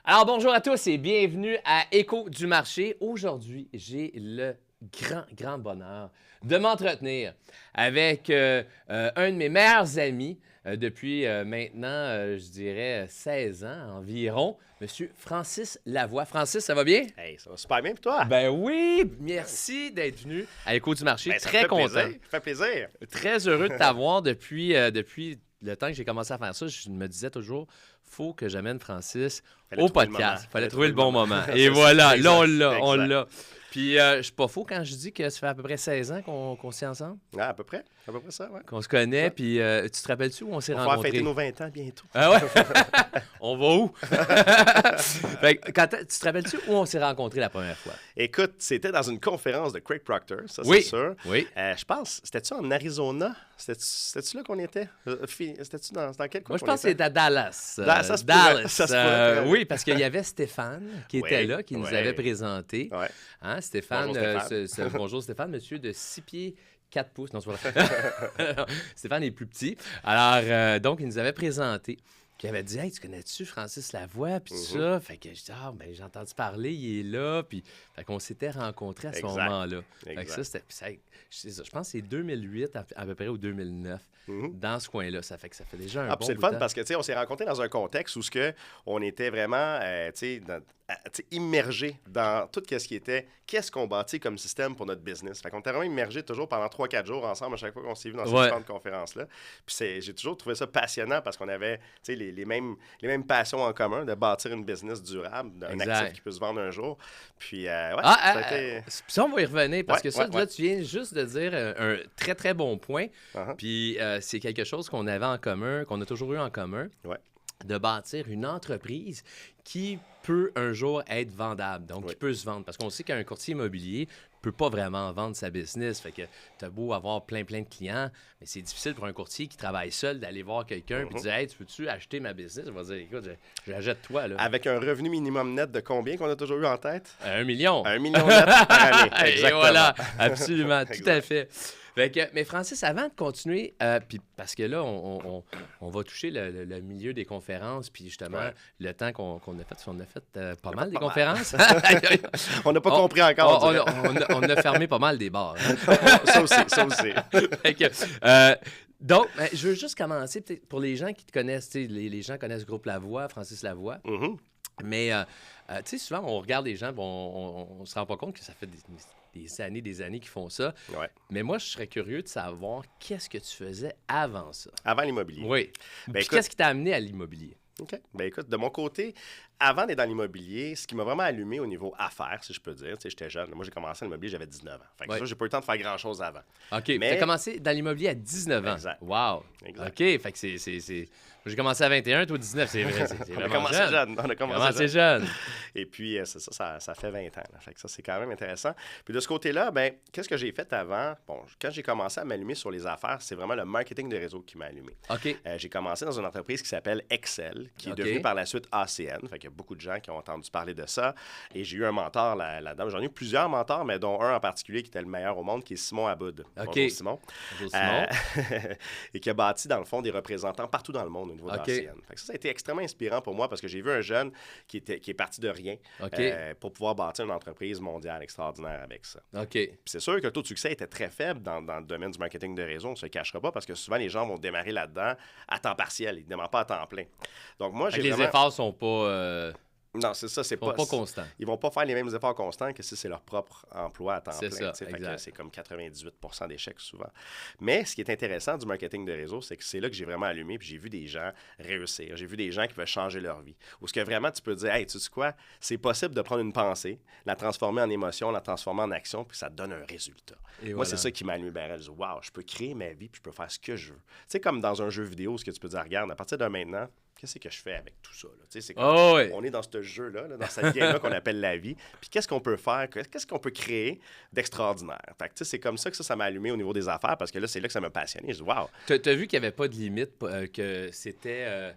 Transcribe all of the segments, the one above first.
Alors, bonjour à tous et bienvenue à Écho du marché. Aujourd'hui, j'ai le grand bonheur de m'entretenir avec un de mes meilleurs amis depuis maintenant, je dirais, 16 ans environ, Monsieur Francis Lavoie. Francis, ça va bien? Hey, ça va super bien pour toi? Ben oui, merci d'être venu à Écho du marché. Ben, ça me Très fait content. plaisir, ça fait plaisir. Très heureux de t'avoir depuis le temps que j'ai commencé à faire ça. Je me disais toujours, faut que j'amène Francis au podcast. Fallait trouver le bon moment. Et voilà, Exact, là, on exact. l'a. Puis, je suis pas faux quand je dis que ça fait à peu près 16 ans qu'on se tient ensemble, Ah, à peu près ça, ouais. qu'on se connaît. Ça. Puis, tu te rappelles-tu où on s'est On va pouvoir fêter rencontrés? nos 20 ans bientôt. Ah ouais? On va où? Fait que tu te rappelles-tu où on s'est rencontrés la première fois? Écoute, c'était dans une conférence de Craig Proctor, ça Oui. c'est sûr. Oui. Je pense, c'était-tu en Arizona? C'était-tu là qu'on était? C'était-tu dans quel coin Moi, je qu'on pense que était? c'était à Dallas. Ça se pourrait, ça se pourrait. Oui, parce qu'il y avait Stéphane qui était Oui, là, qui nous oui. avait présenté. Ouais. Hein, Stéphane, Bonjour, Stéphane. bonjour Stéphane, monsieur de 6 pieds 4 pouces. Non, c'est pas vrai. Stéphane est plus petit. Alors, donc, il nous avait présenté. Puis il avait dit, hey, tu connais-tu Francis Lavoie? Puis tout ça. Fait que je dis, ah, ben, j'ai entendu parler, il est là. Puis, fait qu'on s'était rencontrés à ce Exact. moment-là. Fait que Exact. je pense que c'est 2008 à peu près ou 2009, dans ce coin-là. Ça fait que ça fait déjà un Ah, bon puis c'est le bout fun de temps. parce que, tu sais, on s'est rencontrés dans un contexte où on était vraiment, immergés dans tout ce qui était, qu'est-ce qu'on bâtit comme système pour notre business. Fait qu'on était vraiment immergés toujours pendant 3-4 jours ensemble à chaque fois qu'on s'est vu dans ces Ouais. différentes conférences-là. Puis j'ai toujours trouvé ça passionnant parce qu'on avait, tu sais, les mêmes passions en commun de bâtir une business durable, un Exact. actif qui peut se vendre un jour. Puis, ouais, Ah, ça a été... ça, on va y revenir parce Ouais, que ça, ouais, là, ouais. tu viens juste de dire un très bon point. Uh-huh. Puis c'est quelque chose qu'on avait en commun, qu'on a toujours eu en commun, Ouais. de bâtir une entreprise qui peut un jour être vendable, donc Oui. qui peut se vendre. Parce qu'on sait qu'un courtier immobilier peut pas vraiment vendre sa business. Fait que t'as beau avoir plein de clients, mais c'est difficile pour un courtier qui travaille seul d'aller voir quelqu'un puis dire « Hey, tu peux-tu acheter ma business? » On va dire « Écoute, je l'achète toi. » là. Avec un revenu minimum net de combien qu'on a toujours eu en tête? 1 million. 1 million net par année. Et Exactement. voilà, absolument, tout à Exact. fait. Fait que, mais Francis, avant de continuer, puis parce que là, on va toucher le milieu des conférences, puis justement, Ouais. le temps qu'on a fait, on a fait pas mal des pas mal. conférences. On n'a pas compris encore. On, on dirait. on a fermé pas mal des bars. Hein. Ça aussi. Fait que, donc, je veux juste commencer, peut-être pour les gens qui te connaissent, tu sais, les gens connaissent Groupe Lavoie, Francis Lavoie, Mhm. mais tu sais, souvent, on regarde les gens, puis on se rend pas compte que ça fait des années qu'ils font ça. Ouais. Mais moi, je serais curieux de savoir qu'est-ce que tu faisais avant ça. Avant l'immobilier. Oui. Ben, Puis écoute- qu'est-ce qui t'a amené à l'immobilier? OK. Ben écoute, de mon côté, avant d'être dans l'immobilier, ce qui m'a vraiment allumé au niveau affaires, si je peux dire, tu sais, j'étais jeune. Moi, j'ai commencé à l'immobilier, j'avais 19 ans. Fait que Ouais. ça, j'ai pas eu le temps de faire grand-chose avant. OK. Mais- Tu as commencé dans l'immobilier à 19 ans. Exact. Wow. Exact. OK. Fait que c'est... J'ai commencé à 21, toi 19. C'est vrai. C'est On a vraiment commencé jeune. jeune. On a Commencé commencé jeune. jeune. Et puis, c'est ça fait 20 ans. Là. Fait que ça, c'est quand même intéressant. Puis de ce côté-là, ben, qu'est-ce que j'ai fait avant? Bon, quand j'ai commencé à m'allumer sur les affaires, c'est vraiment le marketing de réseau qui m'a allumé. OK. J'ai commencé dans une entreprise qui s'appelle Excel, qui OK. est devenue par la suite ACN. Fait qu'il y a beaucoup de gens qui ont entendu parler de ça. Et j'ai eu un mentor là-dedans. J'en ai eu plusieurs mentors, mais dont un en particulier qui était le meilleur au monde, qui est Simon Aboud. OK. Bonjour, Simon. Bonjour, Simon. Et qui a bâti, dans le fond, des représentants partout dans le monde au niveau OK. d'ACN. Fait que ça a été extrêmement inspirant pour moi parce que j'ai vu un jeune qui est parti de rien OK. pour pouvoir bâtir une entreprise mondiale extraordinaire avec ça. OK. Puis c'est sûr que le taux de succès était très faible dans le domaine du marketing de réseau, on ne se le cachera pas, parce que souvent les gens vont démarrer là-dedans à temps partiel, ils ne démarrent pas à temps plein. Donc moi, Fait que j'ai les vraiment... efforts sont pas Non, c'est ça, c'est pas constants. Ils vont pas faire les mêmes efforts constants que si c'est leur propre emploi à temps C'est plein. ça, tu sais. Fait exact. que c'est comme 98% d'échecs souvent. Mais ce qui est intéressant du marketing de réseau, c'est que c'est là que j'ai vraiment allumé, puis j'ai vu des gens réussir. J'ai vu des gens qui veulent changer leur vie. Ou ce que vraiment tu peux dire, hey, tu sais quoi, c'est possible de prendre une pensée, la transformer en émotion, la transformer en action, puis ça te donne un résultat. Et Moi, voilà. c'est ça qui m'a allumé. Ben, je dis, wow, je peux créer ma vie, puis je peux faire ce que je veux. Tu sais, comme dans un jeu vidéo, ce que tu peux dire, regarde, à partir de maintenant, qu'est-ce que je fais avec tout ça? Là? Tu sais, c'est comme, Oh, oui. on est dans ce jeu-là, dans cette game-là qu'on appelle la vie. Puis qu'est-ce qu'on peut faire? Qu'est-ce qu'on peut créer d'extraordinaire? Fait que, tu sais, c'est comme ça que ça m'a allumé au niveau des affaires, parce que là, c'est là que ça m'a passionné. Je dis, wow! T'as vu qu'il n'y avait pas de limite, que c'était...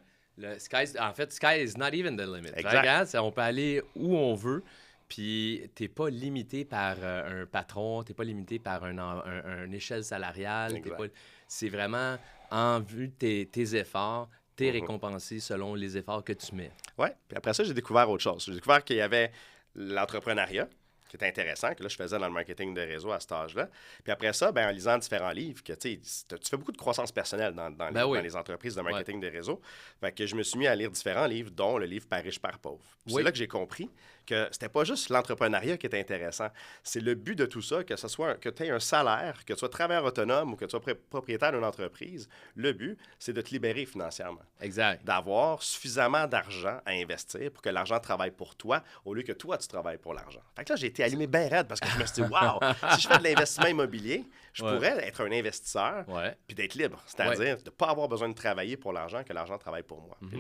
en fait, sky is not even the limit. Exact. Regarde, on peut aller où on veut, puis t'es pas limité par un patron, t'es pas limité par une échelle salariale. Exact. C'est vraiment en vue de tes efforts, tu es Mhm. récompensé selon les efforts que tu mets. Ouais. Puis après ça, j'ai découvert autre chose. J'ai découvert qu'il y avait l'entrepreneuriat, qui était intéressant, que là, je faisais dans le marketing de réseau à cet âge-là. Puis après ça, ben, en lisant différents livres, que tu fais beaucoup de croissance personnelle Ben oui. dans les entreprises de marketing de réseau. Fait que je me suis mis à lire différents livres, dont le livre Père riche, Père pauvre. Puis Oui. c'est là que j'ai compris que c'était pas juste l'entrepreneuriat qui était intéressant. C'est le but de tout ça, que ce soit que tu aies un salaire, que tu sois travailleur autonome ou que tu sois propriétaire d'une entreprise. Le but, c'est de te libérer financièrement. Exact. D'avoir suffisamment d'argent à investir pour que l'argent travaille pour toi au lieu que toi, tu travailles pour l'argent. Fait que là, j'ai été allumé bien raide parce que je me suis dit, wow, si je fais de l'investissement immobilier, je Ouais. pourrais être un investisseur Ouais. puis d'être libre. C'est-à-dire de ne pas avoir besoin de travailler pour l'argent, que l'argent travaille pour moi. Puis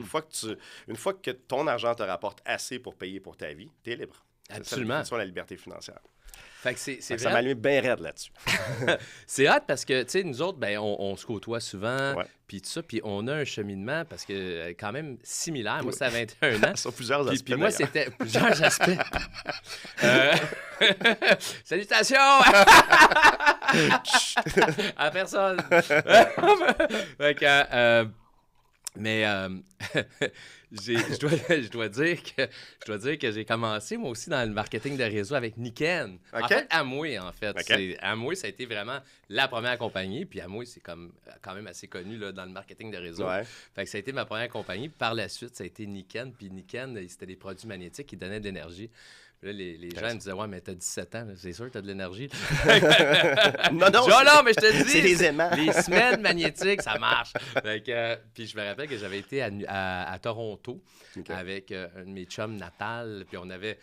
une fois que ton argent te rapporte assez pour payer pour ta vie, tu es libre. C'est ça, Absolument. la définition de la liberté financière. Fait que c'est Fait que ça vrai. m'a allumé bien raide là-dessus. C'est hot parce que, tu sais, nous autres, ben, on se côtoie souvent, Ouais. puis tout ça, puis on a un cheminement parce que quand même similaire. Moi, Oui. c'est à 21 ans. Sur plusieurs Puis, aspects. puis moi, d'ailleurs. c'était plusieurs aspects. Euh, Salutations! À personne! Fait que, mais je dois dire que j'ai commencé moi aussi dans le marketing de réseau avec Niken. En OK. fait, Amway, en fait. OK. Amway, ça a été vraiment la première compagnie. Puis Amway, c'est comme quand même assez connu là, dans le marketing de réseau. Ouais. Fait que ça a été ma première compagnie. Puis par la suite, ça a été Niken. Puis Niken, c'était des produits magnétiques qui donnaient de l'énergie. Puis là, les gens me disaient, ouais, mais t'as 17 ans, là, c'est sûr que t'as de l'énergie. Non, non, Non, mais je te dis, c'est les aimants. les semaines magnétiques, ça marche. Fait que, puis je me rappelle que j'avais été à Toronto OK. avec un de mes chums natal. Puis on avait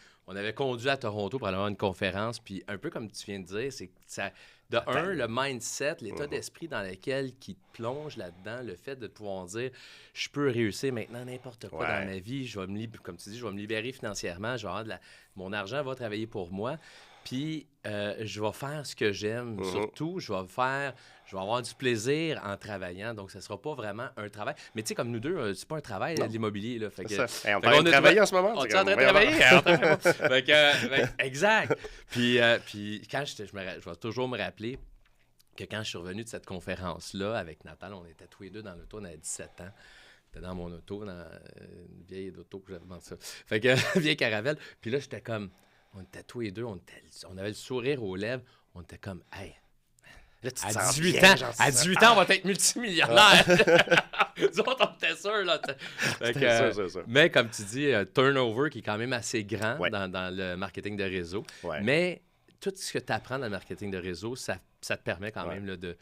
conduit à Toronto pour aller avoir une conférence. Puis un peu comme tu viens de dire, c'est que ça. De un, le mindset, l'état d'esprit dans lequel qui te plonge là-dedans, le fait de pouvoir dire je peux réussir maintenant n'importe quoi Ouais. dans ma vie, je vais comme tu dis, je vais me libérer financièrement, je vais avoir mon argent va travailler pour moi, puis je vais faire ce que j'aime. Surtout, je vais avoir du plaisir en travaillant, donc ça sera pas vraiment un travail. Mais tu sais, comme nous deux, c'est pas un travail, l'immobilier. Là, fait que, C'est ça. Hey, on fait est en train qu'on de a travailler trouvé- en ce moment. On c'est est en train de comme, travailler. vraiment. Fait que, exact. Puis quand je vais toujours me rappeler que quand je suis revenu de cette conférence-là avec Nathan, on était tous les deux dans l'auto, on avait 17 ans. J'étais dans mon auto, dans une vieille auto que j'avais dans ça. Fait que, vieille caravelle. Puis là, j'étais comme, on était tous les deux, on avait le sourire aux lèvres. On était comme, hey, Là, tu te à sens 18 bien, ans, genre, à 18 ans, on va être multimillionnaire. Nous autres, on était sûrs, là. Fait que, C'est ça. mais comme tu dis, turnover qui est quand même assez grand Ouais. dans le marketing de réseau. Ouais. Mais tout ce que tu apprends dans le marketing de réseau, ça te permet quand Ouais. même là, de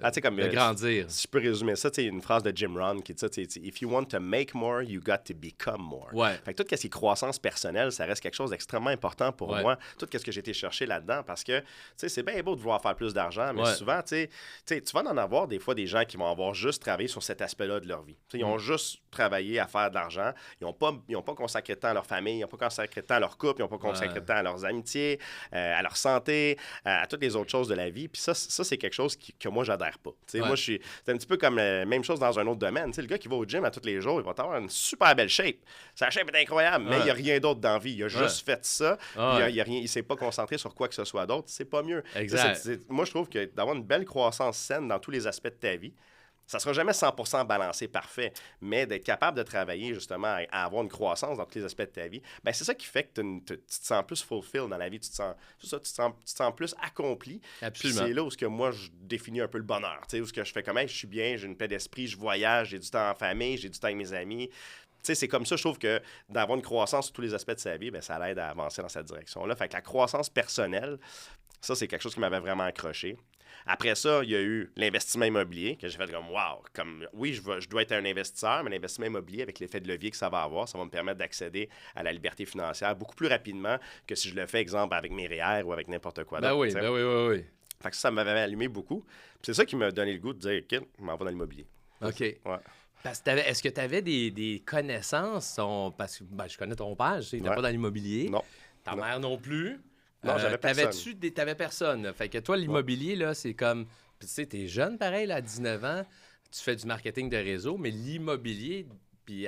Ah, tu sais, comme, grandir. Si je peux résumer ça, tu sais, une phrase de Jim Rohn qui dit ça, tu sais, If you want to make more, you got to become more. Ouais. Fait que tout ce qui est croissance personnelle, ça reste quelque chose d'extrêmement important pour Ouais. moi. Tout ce que j'ai été chercher là-dedans, parce que, tu sais, c'est bien beau de vouloir faire plus d'argent, mais Ouais. souvent, tu sais, tu vas en avoir des fois des gens qui vont avoir juste travaillé sur cet aspect-là de leur vie. Tu sais, ils ont juste travaillé à faire de l'argent. Ils n'ont pas consacré de temps à leur famille, ils n'ont pas consacré de temps à leur couple, ils n'ont pas consacré de temps à leurs amitiés, à leur santé, à toutes les autres choses de la vie. Puis ça c'est quelque chose que moi, j'adhère pas. Tu sais, Ouais. moi, c'est un petit peu comme la même chose dans un autre domaine. Tu sais, le gars qui va au gym à tous les jours, il va avoir une super belle shape. Sa shape est incroyable, mais il n'y a rien d'autre dans la vie. Il a juste fait ça. Ah ouais. Il ne s'est pas concentré sur quoi que ce soit d'autre. C'est pas mieux. Exact. Moi, je trouve que d'avoir une belle croissance saine dans tous les aspects de ta vie, ça ne sera jamais 100% balancé, parfait, mais d'être capable de travailler justement à avoir une croissance dans tous les aspects de ta vie, ben c'est ça qui fait que tu te sens plus fulfilled dans la vie, tu te sens plus accompli. Absolument. Puis c'est là où ce que moi, je définis un peu le bonheur, tu sais, où ce que je fais comme, hey, je suis bien, j'ai une paix d'esprit, je voyage, j'ai du temps en famille, j'ai du temps avec mes amis. Tu sais, c'est comme ça, je trouve que d'avoir une croissance sur tous les aspects de sa vie, ben, ça l'aide à avancer dans cette direction-là. Fait que la croissance personnelle, ça, c'est quelque chose qui m'avait vraiment accroché. Après ça, il y a eu l'investissement immobilier, que j'ai fait comme, wow, comme, oui, je dois être un investisseur, mais l'investissement immobilier, avec l'effet de levier que ça va avoir, ça va me permettre d'accéder à la liberté financière beaucoup plus rapidement que si je le fais, exemple, avec mes REER ou avec n'importe quoi Ben d'autre. oui, tu sais. ben oui, oui, oui. Fait que ça m'avait allumé beaucoup. Puis c'est ça qui m'a donné le goût de dire, OK, je m'en vais dans l'immobilier. OK. Ouais. Parce que est-ce que tu avais des connaissances? Parce que je connais ton père, je sais, il n'était Ouais. pas dans l'immobilier. Non. Ta Non. mère non plus. Non, j'avais personne. T'avais personne. Là. Fait que toi, l'immobilier, là, c'est comme... Puis tu sais, t'es jeune, pareil, là, à 19 ans. Tu fais du marketing de réseau, mais l'immobilier... Puis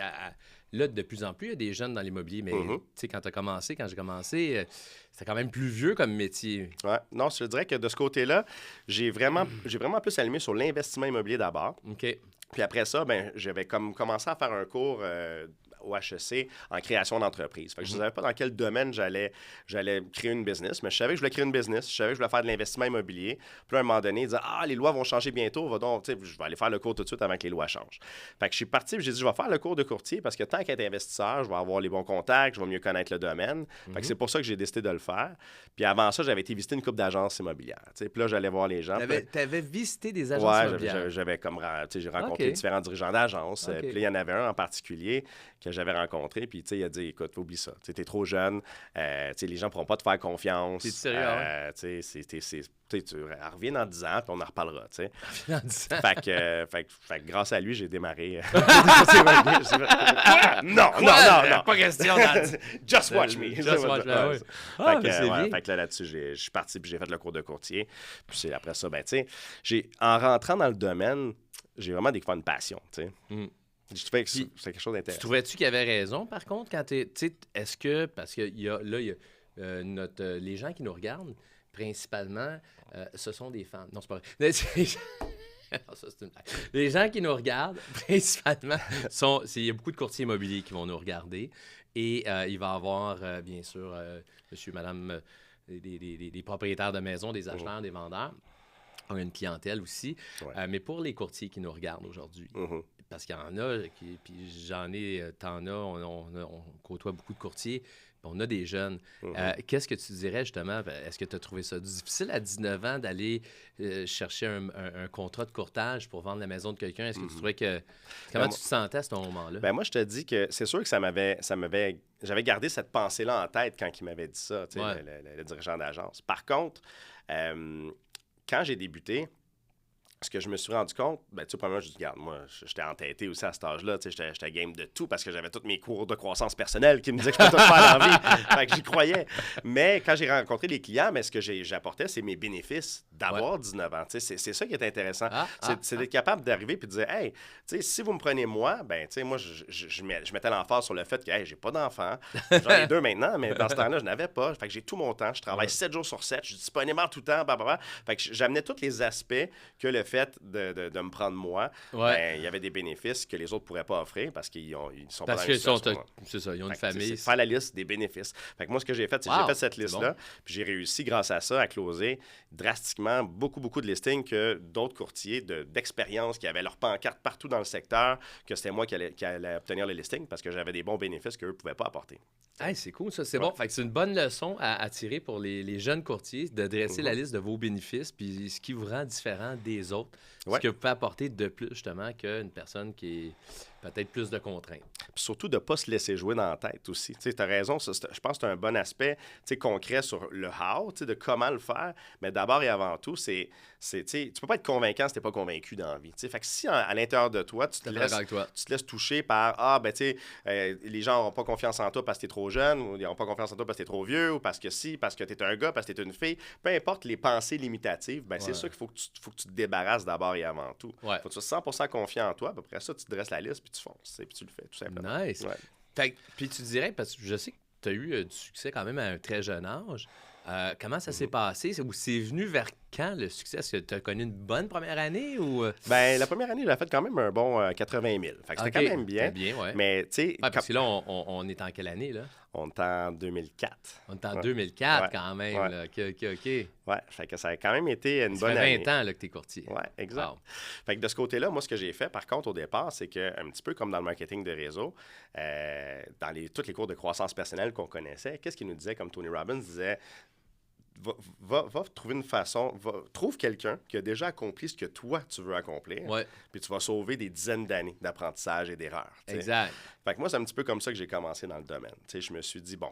là, de plus en plus, il y a des jeunes dans l'immobilier. Mais tu sais, quand j'ai commencé, c'était quand même plus vieux comme métier. Ouais. Non, je te dirais que de ce côté-là, j'ai vraiment plus allumé sur l'investissement immobilier d'abord. OK. Puis après ça, ben, j'avais commencé à faire un cours au HEC en création d'entreprise. Fait que je ne savais pas dans quel domaine j'allais créer une business, mais je savais que je voulais créer une business, je savais que je voulais faire de l'investissement immobilier. Puis là, à un moment donné, ils disaient les lois vont changer bientôt, je vais aller faire le cours tout de suite avant que les lois changent. Fait que je suis parti, j'ai dit, je vais faire le cours de courtier parce que tant qu'être investisseur, je vais avoir les bons contacts, je vais mieux connaître le domaine. Fait que c'est pour ça que j'ai décidé de le faire. Puis avant ça, j'avais été visiter une couple d'agences immobilières. Puis là, j'allais voir les gens. Tu avais visité des agences immobilières? J'avais j'ai rencontré différents dirigeants d'agences. Puis là, il y en avait un en particulier que j'avais rencontré. Puis il a dit, écoute, oublie ça. Tu es trop jeune. Les gens ne pourront pas te faire confiance. T'es sérieux? Tu reviens dans 10 ans, puis on en reparlera. Dans 10 ans. Fait que grâce à lui, j'ai démarré. Non. Pas question dans 10 Just watch me. Just watch me, oui. Fait que là, là-dessus, je suis parti, puis j'ai fait le cours de courtier. Puis après ça, en rentrant dans le domaine, j'ai vraiment découvert une passion. Je trouvais que c'est quelque chose d'intéressant. Tu trouvais-tu qu'il avait raison, par contre, quand tu est-ce que, parce que il y a les gens qui nous regardent, principalement, ce sont des femmes. Non, c'est pas vrai. Non, ça, c'est une blague. Les gens qui nous regardent, principalement, il y a beaucoup de courtiers immobiliers qui vont nous regarder. Et il va y avoir, bien sûr, monsieur, madame, des propriétaires de maisons, des acheteurs, des vendeurs. On a une clientèle aussi. Ouais. Mais pour les courtiers qui nous regardent aujourd'hui, parce qu'il y en a, puis t'en as, on côtoie beaucoup de courtiers, puis on a des jeunes. Qu'est-ce que tu dirais justement? Est-ce que tu as trouvé ça difficile à 19 ans d'aller chercher un contrat de courtage pour vendre la maison de quelqu'un? Est-ce que tu trouvais que... Comment tu te sentais à ce moment-là? Ben moi, je te dis que c'est sûr que j'avais gardé cette pensée-là en tête quand il m'avait dit ça, le dirigeant d'agence. Par contre, quand j'ai débuté, ce que je me suis rendu compte, premièrement, je dis, regarde, moi, j'étais entêté aussi à cet âge-là, j'étais game de tout parce que j'avais tous mes cours de croissance personnelle qui me disaient que je peux tout faire dans la vie. Fait que j'y croyais. Mais quand j'ai rencontré les clients, ce que j'apportais, c'est mes bénéfices d'avoir 19 ans. C'est ça qui est intéressant. C'est d'être capable d'arriver et de dire, hey, si vous me prenez moi, moi, je mettais l'emphase sur le fait que, hey, j'ai pas d'enfant. J'en ai 2 maintenant, mais dans ce temps-là, je n'avais pas. Fait que j'ai tout mon temps. Je travaille 7 jours sur 7. Je suis disponible en tout temps. Fait que j'amenais tous les aspects que le fait de me prendre moi, il y avait des bénéfices que les autres ne pourraient pas offrir parce qu'ils sont pas dans la situation. C'est ça, ils ont une famille. C'est faire la liste des bénéfices. Fait que moi, ce que j'ai fait, c'est que j'ai fait cette liste-là, puis j'ai réussi, grâce à ça, à closer drastiquement beaucoup de listings que d'autres courtiers d'expérience qui avaient leur pancarte partout dans le secteur, que c'était moi qui allais obtenir le listing parce que j'avais des bons bénéfices qu'eux ne pouvaient pas apporter. Hey, c'est cool, ça, c'est bon. Fait que c'est une bonne leçon à tirer pour les jeunes courtiers, de dresser la liste de vos bénéfices, puis ce qui vous rend différent des autres, ce que vous pouvez apporter de plus, justement, qu'une personne qui est peut-être plus de contraintes. Puis surtout, de ne pas se laisser jouer dans la tête aussi. Tu as raison, je pense que c'est un bon aspect concret sur le how, de comment le faire, mais d'abord et avant tout, tu peux pas être convaincant si tu n'es pas convaincu dans la vie. Fait que si à l'intérieur de toi, tu te laisses toucher par les gens n'auront pas confiance en toi parce que tu es trop jeune, ou ils n'auront pas confiance en toi parce que tu es trop vieux, ou parce que parce que tu es un gars, parce que tu es une fille, peu importe les pensées limitatives, c'est ça qu'il faut que tu te débarrasses d'abord et avant tout. Il faut que tu sois 100% confiant en toi, puis après ça, tu te dresses la liste, puis tu fonces, puis tu le fais, tout simplement. Nice. Puis tu dirais, parce que je sais que tu as eu du succès quand même à un très jeune âge, comment ça s'est passé? Ou c'est venu vers quand, le succès? Est-ce que tu as connu une bonne première année? Ou... la première année, j'ai fait quand même un bon 80 000. Fait que c'était quand même bien. Mais, tu sais... parce que là, on est en quelle année, là? On est en 2004. On est en 2004, quand même. Là. OK. Ouais, fait que ça a quand même été une bonne année. Ça fait 20 ans là, que tu es courtier. Oui, exact. Wow. Fait que de ce côté-là, moi, ce que j'ai fait, par contre, au départ, c'est qu'un petit peu comme dans le marketing de réseau, dans tous les cours de croissance personnelle qu'on connaissait, qu'est-ce qu'il nous disait, comme Tony Robbins disait... Va trouver une façon, trouve quelqu'un qui a déjà accompli ce que toi, tu veux accomplir, puis tu vas sauver des dizaines d'années d'apprentissage et d'erreurs. Exact. Fait que moi, c'est un petit peu comme ça que j'ai commencé dans le domaine. Je me suis dit, bon,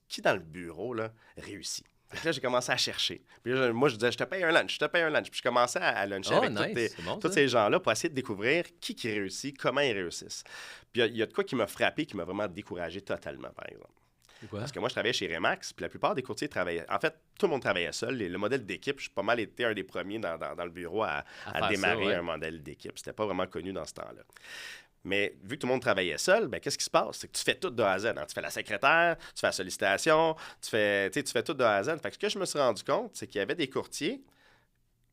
qui dans le bureau là, réussit? Fait que là, j'ai commencé à chercher. Puis là, moi, je disais, je te paye un lunch. Puis je commençais à luncher avec tous ces gens-là pour essayer de découvrir qui réussit, comment ils réussissent. Puis il y a de quoi qui m'a frappé, qui m'a vraiment découragé totalement, par exemple. Parce que moi, je travaillais chez Remax, puis la plupart des courtiers travaillaient... En fait, tout le monde travaillait seul. Le modèle d'équipe, je suis pas mal été un des premiers dans le bureau à démarrer un modèle d'équipe. C'était pas vraiment connu dans ce temps-là. Mais vu que tout le monde travaillait seul, qu'est-ce qui se passe? C'est que tu fais tout de A à Z. Tu fais la secrétaire, tu fais la sollicitation, tu fais tout de A à Z. Fait que ce que je me suis rendu compte, c'est qu'il y avait des courtiers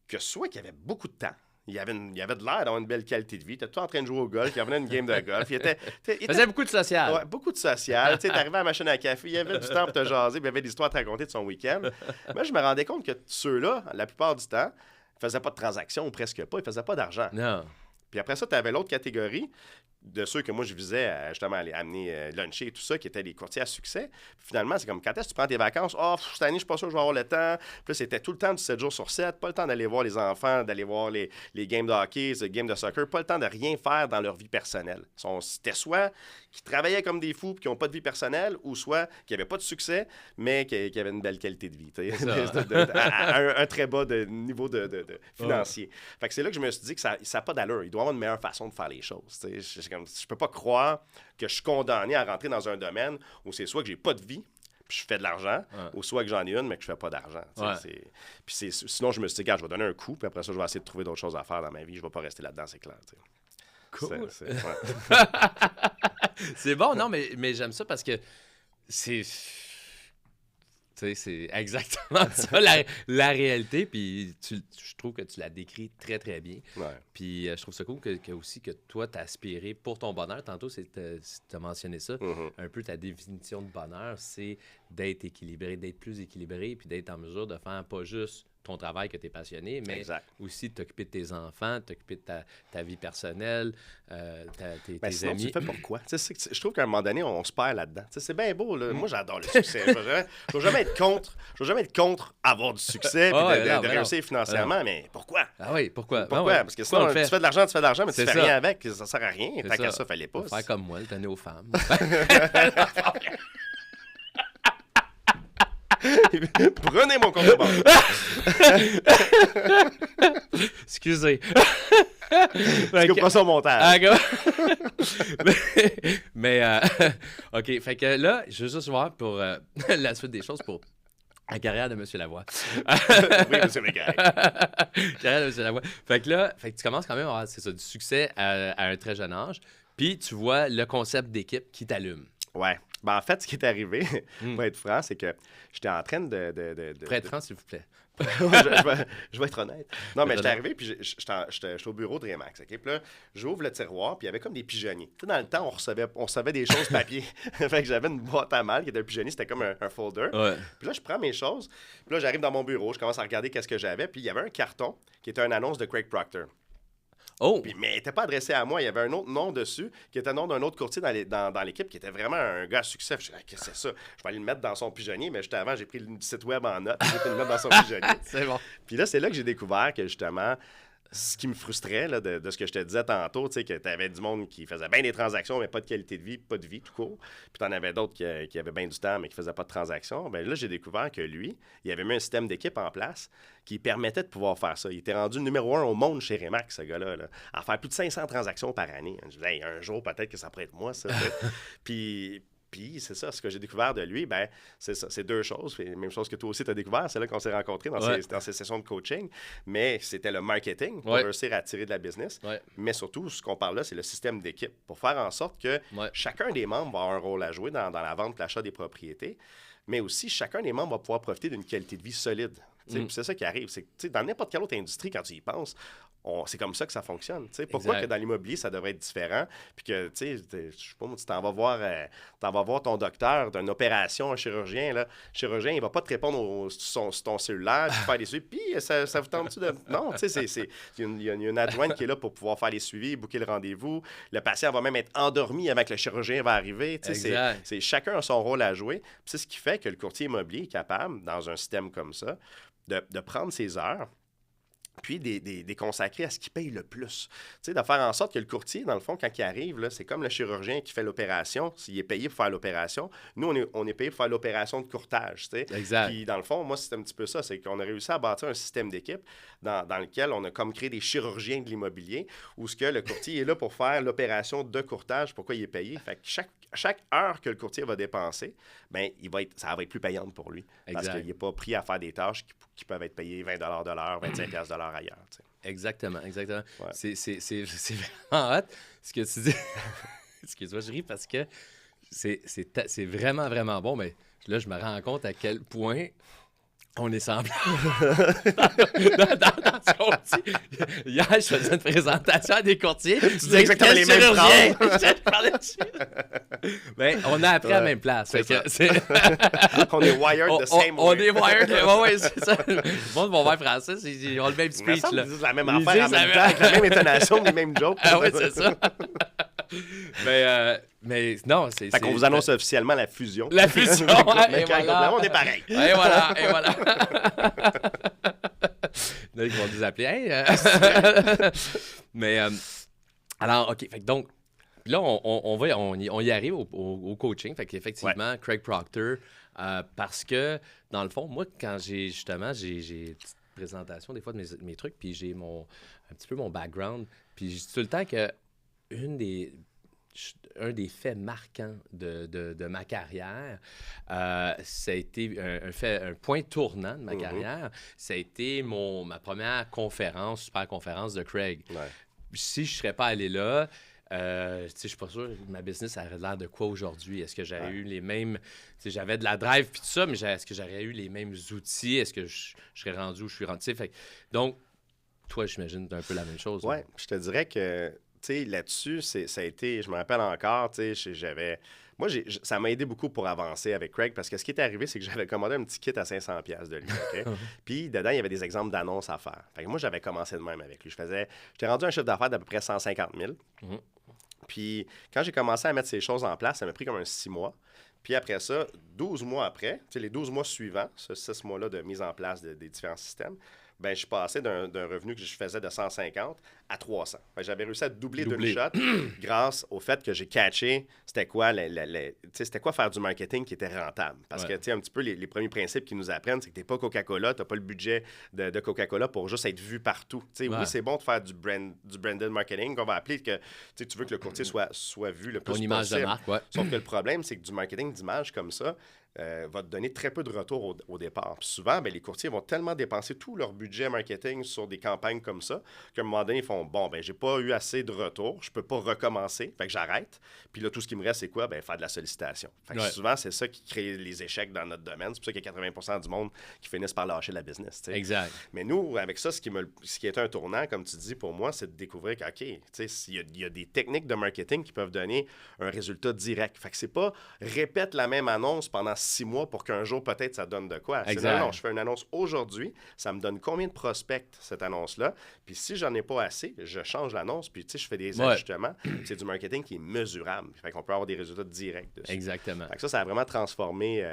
que soit qui avaient beaucoup de temps, il avait de l'air d'avoir une belle qualité de vie. Il était tout en train de jouer au golf. Il revenait une game de golf. Il faisait beaucoup de social. Ouais, beaucoup de social. Tu sais, t'arrivais à la machine à café, il y avait du temps pour te jaser, puis il y avait des histoires à te raconter de son week-end. Moi, je me rendais compte que ceux-là, la plupart du temps, ils faisaient pas de transactions, ou presque pas. Ils faisaient pas d'argent. Non. Puis après ça, tu avais l'autre catégorie de ceux que moi je visais à, justement à amener luncher et tout ça, qui étaient les courtiers à succès. Puis finalement, c'est comme quand est-ce que tu prends tes vacances? Oh, cette année, je suis pas sûr que je vais avoir le temps. Puis là, c'était tout le temps du 7 jours sur 7, pas le temps d'aller voir les enfants, d'aller voir les games de hockey, les games de soccer, pas le temps de rien faire dans leur vie personnelle. C'était soit qui travaillaient comme des fous et qui n'ont pas de vie personnelle, ou soit qui n'avaient pas de succès, mais qui avaient une belle qualité de vie. À un très bas niveau de financier. Fait que c'est là que je me suis dit que ça n'a pas d'allure. Il doit y avoir une meilleure façon de faire les choses. Je peux pas croire que je suis condamné à rentrer dans un domaine où c'est soit que j'ai pas de vie, puis je fais de l'argent, ou soit que j'en ai une, mais que je fais pas d'argent. Sinon, je me suis dit, regarde, je vais donner un coup, puis après ça, je vais essayer de trouver d'autres choses à faire dans ma vie. Je vais pas rester là-dedans, c'est clair. Cool. C'est bon, non, mais j'aime ça parce que c'est... Tu sais, c'est exactement ça, la réalité. Puis je trouve que tu la décris très, très bien. Ouais. Puis je trouve ça cool aussi que toi, t'as aspiré pour ton bonheur. Tantôt, tu as mentionné ça. Un peu ta définition de bonheur, c'est d'être équilibré, d'être plus équilibré, puis d'être en mesure de faire pas juste ton travail que tu es passionné, mais aussi de t'occuper de tes enfants, de t'occuper de ta vie personnelle, tes sinon, amis. Tu le fais pourquoi? Je trouve qu'à un moment donné, on se perd là-dedans. C'est bien beau. Là. Moi, j'adore le succès. Je ne vais jamais être contre avoir du succès et de réussir financièrement, mais pourquoi? Ah oui, pourquoi? Pourquoi? Parce que sinon, tu fais de l'argent, mais tu fais rien avec. Ça sert à rien. Tant qu'à ça, fallait pas. Faire comme moi, le donner aux femmes. Prenez mon compte de banque. Excusez. Tu coupes pas ça au montage. OK, fait que là, je veux juste voir pour la suite des choses pour la carrière de M. Lavoie. Oui, M. Mécaire. Carrière de M. Lavoie. Fait que tu commences quand même à avoir, c'est ça, du succès à un très jeune âge, puis tu vois le concept d'équipe qui t'allume. Ouais. En fait, ce qui est arrivé, pour être franc, c'est que j'étais en train de... Pour être franc, s'il vous plaît. je vais être honnête. Non, mais j'étais arrivé, puis j'étais au bureau de Remax. Okay? Puis là, j'ouvre le tiroir, puis il y avait comme des pigeonniers. Tu sais, dans le temps, on recevait des choses papier. Fait que j'avais une boîte à mal qui était un pigeonnier, c'était comme un folder. Ouais. Puis là, je prends mes choses, puis là, j'arrive dans mon bureau, je commence à regarder qu'est-ce que j'avais, puis il y avait un carton qui était une annonce de Craig Proctor. Oh! Mais il n'était pas adressé à moi. Il y avait un autre nom dessus, qui était le nom d'un autre courtier dans l'équipe, qui était vraiment un gars à succès. Je me suis dit, qu'est-ce que c'est ça? Je vais aller le mettre dans son pigeonnier, mais juste avant, j'ai pris le site web en note, j'ai été le mettre dans son pigeonnier. C'est bon. Puis là, c'est là que j'ai découvert que justement, ce qui me frustrait là, de ce que je te disais tantôt, tu sais, que tu avais du monde qui faisait bien des transactions, mais pas de qualité de vie, pas de vie tout court. Puis tu en avais d'autres qui avaient bien du temps, mais qui ne faisaient pas de transactions. Bien là, j'ai découvert que lui, il avait mis un système d'équipe en place qui permettait de pouvoir faire ça. Il était rendu numéro 1 au monde chez Remax, ce gars-là, là, à faire plus de 500 transactions par année. Je disais, hey, un jour, peut-être que ça pourrait être moi, ça. Puis c'est ça, ce que j'ai découvert de lui, ben c'est ça, c'est deux choses. Même chose que toi aussi, tu as découvert, c'est là qu'on s'est rencontrés dans ces sessions de coaching. Mais c'était le marketing pour réussir à attirer de la business. Ouais. Mais surtout, ce qu'on parle là, c'est le système d'équipe pour faire en sorte que chacun des membres va avoir un rôle à jouer dans la vente, l'achat des propriétés. Mais aussi, chacun des membres va pouvoir profiter d'une qualité de vie solide. C'est ça qui arrive. C'est que, dans n'importe quelle autre industrie, quand tu y penses, c'est comme ça que ça fonctionne. Pourquoi que dans l'immobilier, ça devrait être différent? Puis que, je sais pas, tu t'en vas voir ton docteur d'une opération, un chirurgien. Là. Le chirurgien, il va pas te répondre sur ton cellulaire, puis faire des suivis. Puis, ça vous tente-tu de... Non, tu sais, il y a une adjointe qui est là pour pouvoir faire les suivis, booker le rendez-vous. Le patient va même être endormi avant que le chirurgien va arriver. Chacun a son rôle à jouer. Puis c'est ce qui fait que le courtier immobilier est capable, dans un système comme ça, de prendre ses heures, puis des consacrer à ce qui paye le plus. Tu sais, de faire en sorte que le courtier, dans le fond, quand il arrive, là, c'est comme le chirurgien qui fait l'opération. S'il est payé pour faire l'opération, nous, on est payé pour faire l'opération de courtage. Tu sais. Exact. Puis, dans le fond, moi, c'est un petit peu ça. C'est qu'on a réussi à bâtir un système d'équipe dans lequel on a comme créé des chirurgiens de l'immobilier, où ce que le courtier est là pour faire l'opération de courtage. Pourquoi il est payé? Fait que chaque heure que le courtier va dépenser, bien, ça va être plus payante pour lui. Exact. Parce qu'il n'est pas pris à faire des tâches qui peuvent être payées 20 de l'heure, 25 de l'heure ailleurs. Tu sais. Exactement. Ouais. C'est vraiment hot ce que tu dis. Excuse-moi, je ris parce que c'est vraiment, vraiment bon, mais là, je me rends compte à quel point On est semblables. Dans ce qu'on dit. Hier, je faisais une présentation à des courtiers. Tu dis exactement les mêmes phrases. Je parlais dessus. Ben, on a appris à la même place. On est wired the same way. On est wired. Oui, c'est ça. Le monde va voir français, ils ont le même speech. Ils disent la même affaire en même temps, avec la même intonation, les mêmes jokes. Ah oui, c'est ça. Mais non, c'est... Fait qu'on vous annonce officiellement la fusion. La fusion, et voilà. On est pareil. Et voilà. Là, ils vont nous appeler. Hey, Mais, alors, OK. Fait que donc, là, on y arrive au coaching. Fait qu'effectivement, Craig Proctor, parce que, dans le fond, moi, quand j'ai une petite présentation des fois de mes trucs, puis j'ai un petit peu mon background, puis je dis tout le temps que un des faits marquants de ma carrière, ça a été un point tournant de ma carrière, ça a été ma première super conférence de Craig. Ouais. Si je ne serais pas allé là, je ne suis pas sûr que ma business aurait l'air de quoi aujourd'hui. Est-ce que j'aurais eu les mêmes... J'avais de la drive puis tout ça, mais est-ce que j'aurais eu les mêmes outils? Est-ce que je serais rendu où je suis rendu? Donc, toi, j'imagine un peu la même chose. Oui, je te dirais que... Tu sais, là-dessus, ça a été, je me rappelle encore, tu sais, ça m'a aidé beaucoup pour avancer avec Craig parce que ce qui est arrivé, c'est que j'avais commandé un petit kit à 500$ de lui, OK? Puis dedans, il y avait des exemples d'annonces à faire. Fait que moi, j'avais commencé de même avec lui. J'étais rendu un chiffre d'affaires d'à peu près 150 000. Puis quand j'ai commencé à mettre ces choses en place, ça m'a pris comme 6 mois. Puis après ça, 12 mois après, tu sais, les 12 mois suivants, ce 6 mois-là de mise en place des différents systèmes, ben je suis passé d'un revenu que je faisais de 150 à 300. J'avais réussi à doubler d'une shot grâce au fait que j'ai catché c'était quoi faire du marketing qui était rentable. Parce que, tu sais, un petit peu les premiers principes qu'ils nous apprennent, c'est que tu n'es pas Coca-Cola, tu n'as pas le budget de Coca-Cola pour juste être vu partout. Oui, c'est bon de faire du branded marketing, qu'on va appeler que tu veux que le courtier soit vu le plus possible. Ton image de marque, Sauf que le problème, c'est que du marketing d'image comme ça, va te donner très peu de retour au départ. Puis souvent, les courtiers vont tellement dépenser tout leur budget marketing sur des campagnes comme ça qu'à un moment donné, ils font « Bon, j'ai pas eu assez de retour, je peux pas recommencer, fait que j'arrête. » Puis là, tout ce qui me reste, c'est quoi? Faire de la sollicitation. Fait que souvent, c'est ça qui crée les échecs dans notre domaine. C'est pour ça qu'il y a 80% du monde qui finissent par lâcher la business. T'sais. Exact. Mais nous, avec ça, ce qui est un tournant, comme tu dis, pour moi, c'est de découvrir qu'il y a des techniques de marketing qui peuvent donner un résultat direct. Fait que c'est pas répète la même annonce pendant 6 mois pour qu'un jour, peut-être, ça donne de quoi. Non, je fais une annonce aujourd'hui, ça me donne combien de prospects, cette annonce-là, puis si j'en ai pas assez, je change l'annonce, puis je fais des ajustements. C'est du marketing qui est mesurable. Fait qu'on peut avoir des résultats directs dessus. Exactement. Fait que ça a vraiment transformé...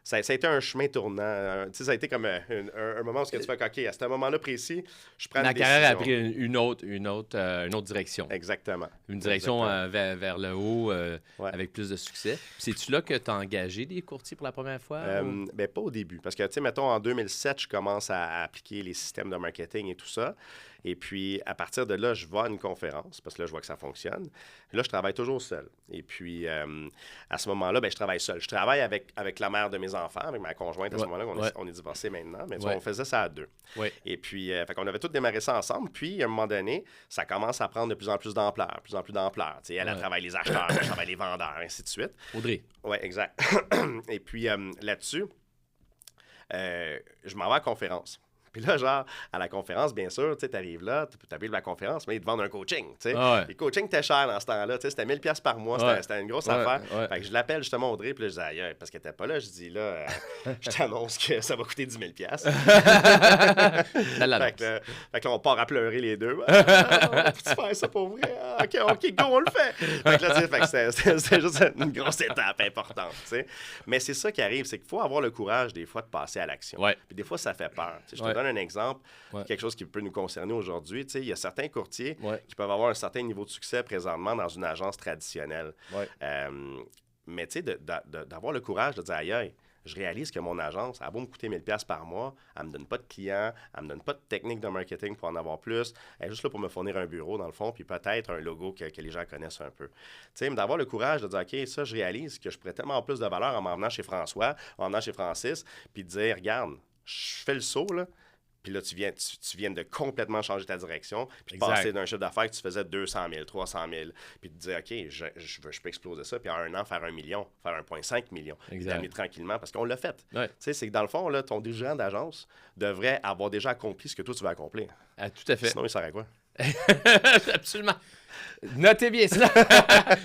ça a été un chemin tournant. Ça a été comme un moment où tu fais OK, à ce moment-là précis, je prends une décision. La carrière a pris une autre direction. Exactement. Une direction vers le haut avec plus de succès. C'est-tu là que tu as engagé des courtiers pour la première fois? Pas au début. Parce que, tu sais, mettons, en 2007, je commence à appliquer les systèmes de marketing et tout ça. Et puis, à partir de là, je vais à une conférence, parce que là, je vois que ça fonctionne. Là, je travaille toujours seul. Et puis, à ce moment-là, je travaille seul. Je travaille avec la mère de mes enfants, avec ma conjointe à ce moment-là. On est divorcés maintenant, mais on faisait ça à 2. Et puis, on avait tous démarré ça ensemble. Puis, à un moment donné, ça commence à prendre de plus en plus d'ampleur, Tu sais, elle travaille les acheteurs, elle travaille les vendeurs, ainsi de suite. Audrey. Oui, exact. Et puis, là-dessus, je m'en vais à la conférence. Puis là, genre, à la conférence, bien sûr, tu arrives là, tu t'habilles la conférence, mais ils te vendent un coaching, tu sais. Le coaching était cher dans ce temps-là, tu sais, c'était 1000$ par mois, c'était une grosse affaire. Fait que je l'appelle justement Audrey, puis là, je dis, aïe, parce qu'elle était pas là, je dis, là, je t'annonce que ça va coûter 10 000$. Fait que là, on part à pleurer les deux. Peux-tu faire ça pour vrai? OK, go, on le fait. Fait que là, c'était juste une grosse étape importante, tu sais. Mais c'est ça qui arrive, c'est qu'il faut avoir le courage, des fois, de passer à l'action. Puis des fois, ça fait peur. Je te donne un exemple, quelque chose qui peut nous concerner aujourd'hui. Il y a certains courtiers qui peuvent avoir un certain niveau de succès présentement dans une agence traditionnelle. Mais d'avoir le courage de dire, aïe, je réalise que mon agence, elle a beau me coûter 1000$ par mois, elle ne me donne pas de clients, elle ne me donne pas de technique de marketing pour en avoir plus. Elle est juste là pour me fournir un bureau, dans le fond, puis peut-être un logo que les gens connaissent un peu. Mais d'avoir le courage de dire, OK, ça, je réalise que je pourrais tellement plus de valeur en m'en venant chez François, en venant chez Francis, puis de dire, regarde, je fais le saut, là. Puis là, tu viens de complètement changer ta direction, puis de Exact. passer d'un chiffre d'affaires que tu faisais 200 000, 300 000, puis de dire, OK, je peux exploser ça, puis en un an, faire 1 million, faire 1,5 million, puis Exact. t'amener tranquillement, parce qu'on l'a fait. Ouais. Tu sais, c'est que dans le fond, là, ton dirigeant d'agence devrait avoir déjà accompli ce que toi, tu veux accomplir. Ah, tout à fait. Sinon, il sert à quoi? Absolument. Notez bien cela.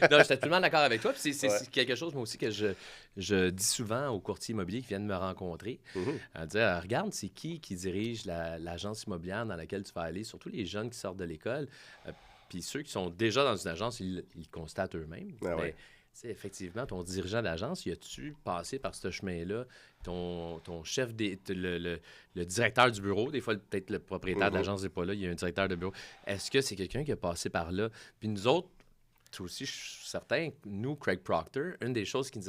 Non, je suis absolument d'accord avec toi. Puis c'est quelque chose, moi aussi, que je dis souvent aux courtiers immobiliers qui viennent me rencontrer. À dire, regarde, c'est qui dirige l'agence immobilière dans laquelle tu vas aller, surtout les jeunes qui sortent de l'école. Puis ceux qui sont déjà dans une agence, ils constatent eux-mêmes. Ah ouais. Mais, tu sais, effectivement, ton dirigeant d'agence, y a-tu passé par ce chemin-là? Ton chef, le directeur du bureau, des fois, peut-être le propriétaire de l'agence n'est pas là, il y a un directeur de bureau. Est-ce que c'est quelqu'un qui a passé par là? Puis nous autres, toi aussi, je suis certain, nous, Craig Proctor, une des choses qui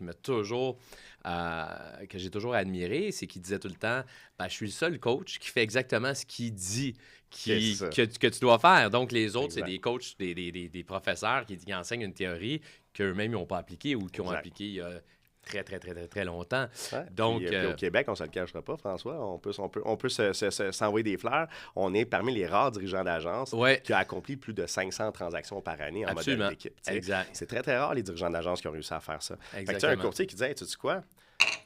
m'a toujours, que j'ai toujours admiré, c'est qu'il disait tout le temps, ben, je suis le seul coach qui fait exactement ce qu'il dit que tu dois faire. Donc, les autres, Exact. c'est des coachs, des professeurs qui enseignent une théorie qu'eux-mêmes n'ont pas appliquée ou qui ont appliquée il y a très, très, très, très, très longtemps. Ouais. Donc, Puis au Québec, on ne se le cachera pas, François. On peut s'envoyer des fleurs. On est parmi les rares dirigeants d'agence qui ont accompli plus de 500 transactions par année en modèle d'équipe. Exact. C'est très, très rare, les dirigeants d'agence qui ont réussi à faire ça. Fait que tu as un courtier qui dit, hey, tu sais quoi?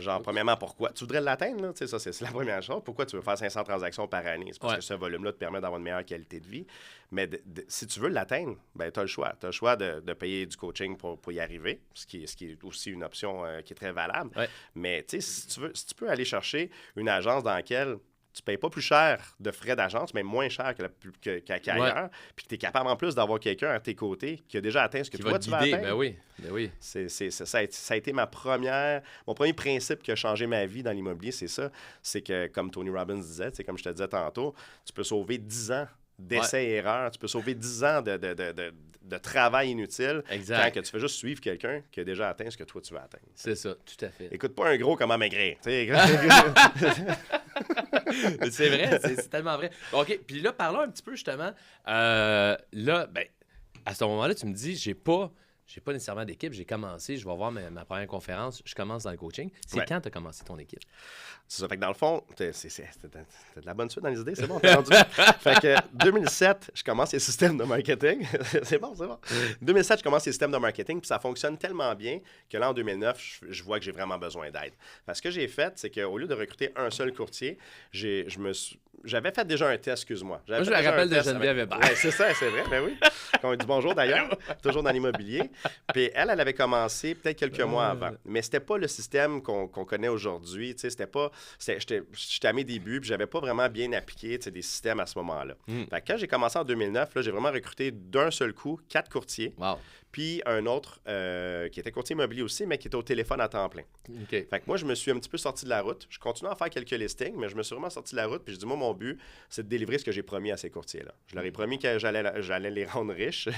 Genre, premièrement, pourquoi? Tu voudrais l'atteindre, là? Tu sais, ça, c'est la première chose. Pourquoi tu veux faire 500 transactions par année? C'est parce que ce volume-là te permet d'avoir une meilleure qualité de vie. Mais si tu veux l'atteindre, ben, tu as le choix. Tu as le choix de payer du coaching pour y arriver, ce qui est aussi une option qui est très valable. Ouais. Mais, tu sais, si tu peux aller chercher une agence dans laquelle tu ne payes pas plus cher de frais d'agence, mais moins cher qu'ailleurs, puis que tu es capable en plus d'avoir quelqu'un à tes côtés qui a déjà atteint ce que toi, tu vas atteindre. Ben oui. Ça a été mon premier principe qui a changé ma vie dans l'immobilier, c'est ça. C'est que, comme Tony Robbins disait, comme je te disais tantôt, tu peux sauver 10 ans d'essais-erreurs, tu peux sauver 10 ans de travail inutile quand que tu fais juste suivre quelqu'un qui a déjà atteint ce que toi, tu veux atteindre. C'est ça, tout à fait. Écoute pas un gros comment maigrir. C'est vrai, c'est tellement vrai. OK, puis là, parlons un petit peu justement. Là, ben, à ce moment-là, tu me dis, j'ai pas nécessairement d'équipe, j'ai commencé, je vais avoir ma première conférence, je commence dans le coaching. C'est quand tu as commencé ton équipe? C'est ça. Fait que dans le fond, t'as de la bonne suite dans les idées, c'est bon, t'es rendu. Fait que 2007, je commence les systèmes de marketing. C'est bon. 2007, je commence les systèmes de marketing, puis ça fonctionne tellement bien que là, en 2009, je vois que j'ai vraiment besoin d'aide. Parce que ce que j'ai fait, c'est qu'au lieu de recruter un seul courtier, j'avais fait déjà un test, excuse-moi. Moi, je me rappelle de Geneviève Hébert. Ouais, c'est ça, c'est vrai, ben oui. On dit bonjour d'ailleurs, toujours dans l'immobilier. Puis elle avait commencé peut-être quelques mois avant. Mais c'était pas le système qu'on connaît aujourd'hui. Tu sais, c'était pas... J'étais à mes débuts, puis j'avais pas vraiment bien appliqué des systèmes à ce moment-là. Fait que quand j'ai commencé en 2009, là, j'ai vraiment recruté d'un seul coup 4 courtiers. Wow. Puis un autre qui était courtier immobilier aussi, mais qui était au téléphone à temps plein. OK. Fait que moi, je me suis un petit peu sorti de la route. Je continue à faire quelques listings, mais je me suis vraiment sorti de la route. Puis je dis, moi, mon but, c'est de délivrer ce que j'ai promis à ces courtiers-là. Je leur ai promis que j'allais les rendre riches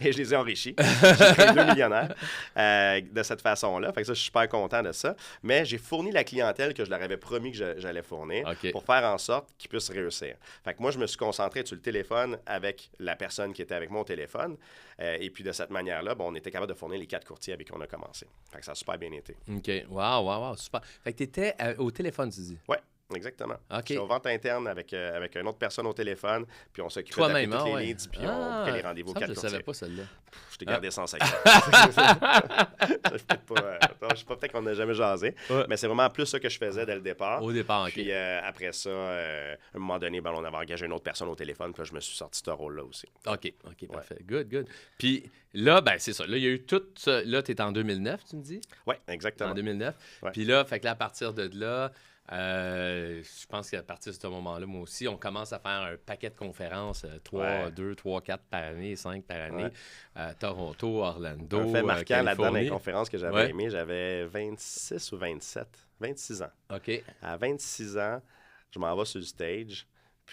et je les ai enrichis. J'ai créé 2 millionnaires de cette façon-là. Fait que ça, je suis super content de ça. Mais j'ai fourni la clientèle que je leur avais promis que j'allais fournir pour faire en sorte qu'ils puissent réussir. Fait que moi, je me suis concentré sur le téléphone avec la personne qui était avec moi au téléphone. Et puis de cette manière-là, on était capable de fournir les 4 courtiers avec qui on a commencé. Fait que ça a super bien été. OK. Wow, super. Fait que tu étais au téléphone, tu dis? Oui, exactement. OK. J'étais aux ventes internes avec une autre personne au téléphone, puis on s'occupait d'appeler toutes les leads, puis on prenait les rendez-vous aux 4 courtiers. Je savais pas celle-là. Je t'ai gardé sans secret. Peut-être qu'on n'a jamais jasé, mais c'est vraiment plus ça que je faisais dès le départ. Au départ, OK. Puis après ça, à un moment donné, on avait engagé une autre personne au téléphone, puis là, je me suis sorti de ce rôle-là aussi. OK, parfait. Good. Puis là, ben c'est ça. Là, il y a eu tout ça. Là, tu es en 2009, tu me dis? Oui, exactement. En 2009. Ouais. Puis là, fait que là, à partir de là, je pense qu'à partir de ce moment-là, moi aussi, on commence à faire un paquet de conférences, 2, 3, 4 par année, 5 par année. Toronto, Orlando, un fait marquant là-dedans dans les Californie. conférences que j'avais aimé, j'avais 26 ou 27, 26 ans. OK. À 26 ans, je m'en vais sur le stage,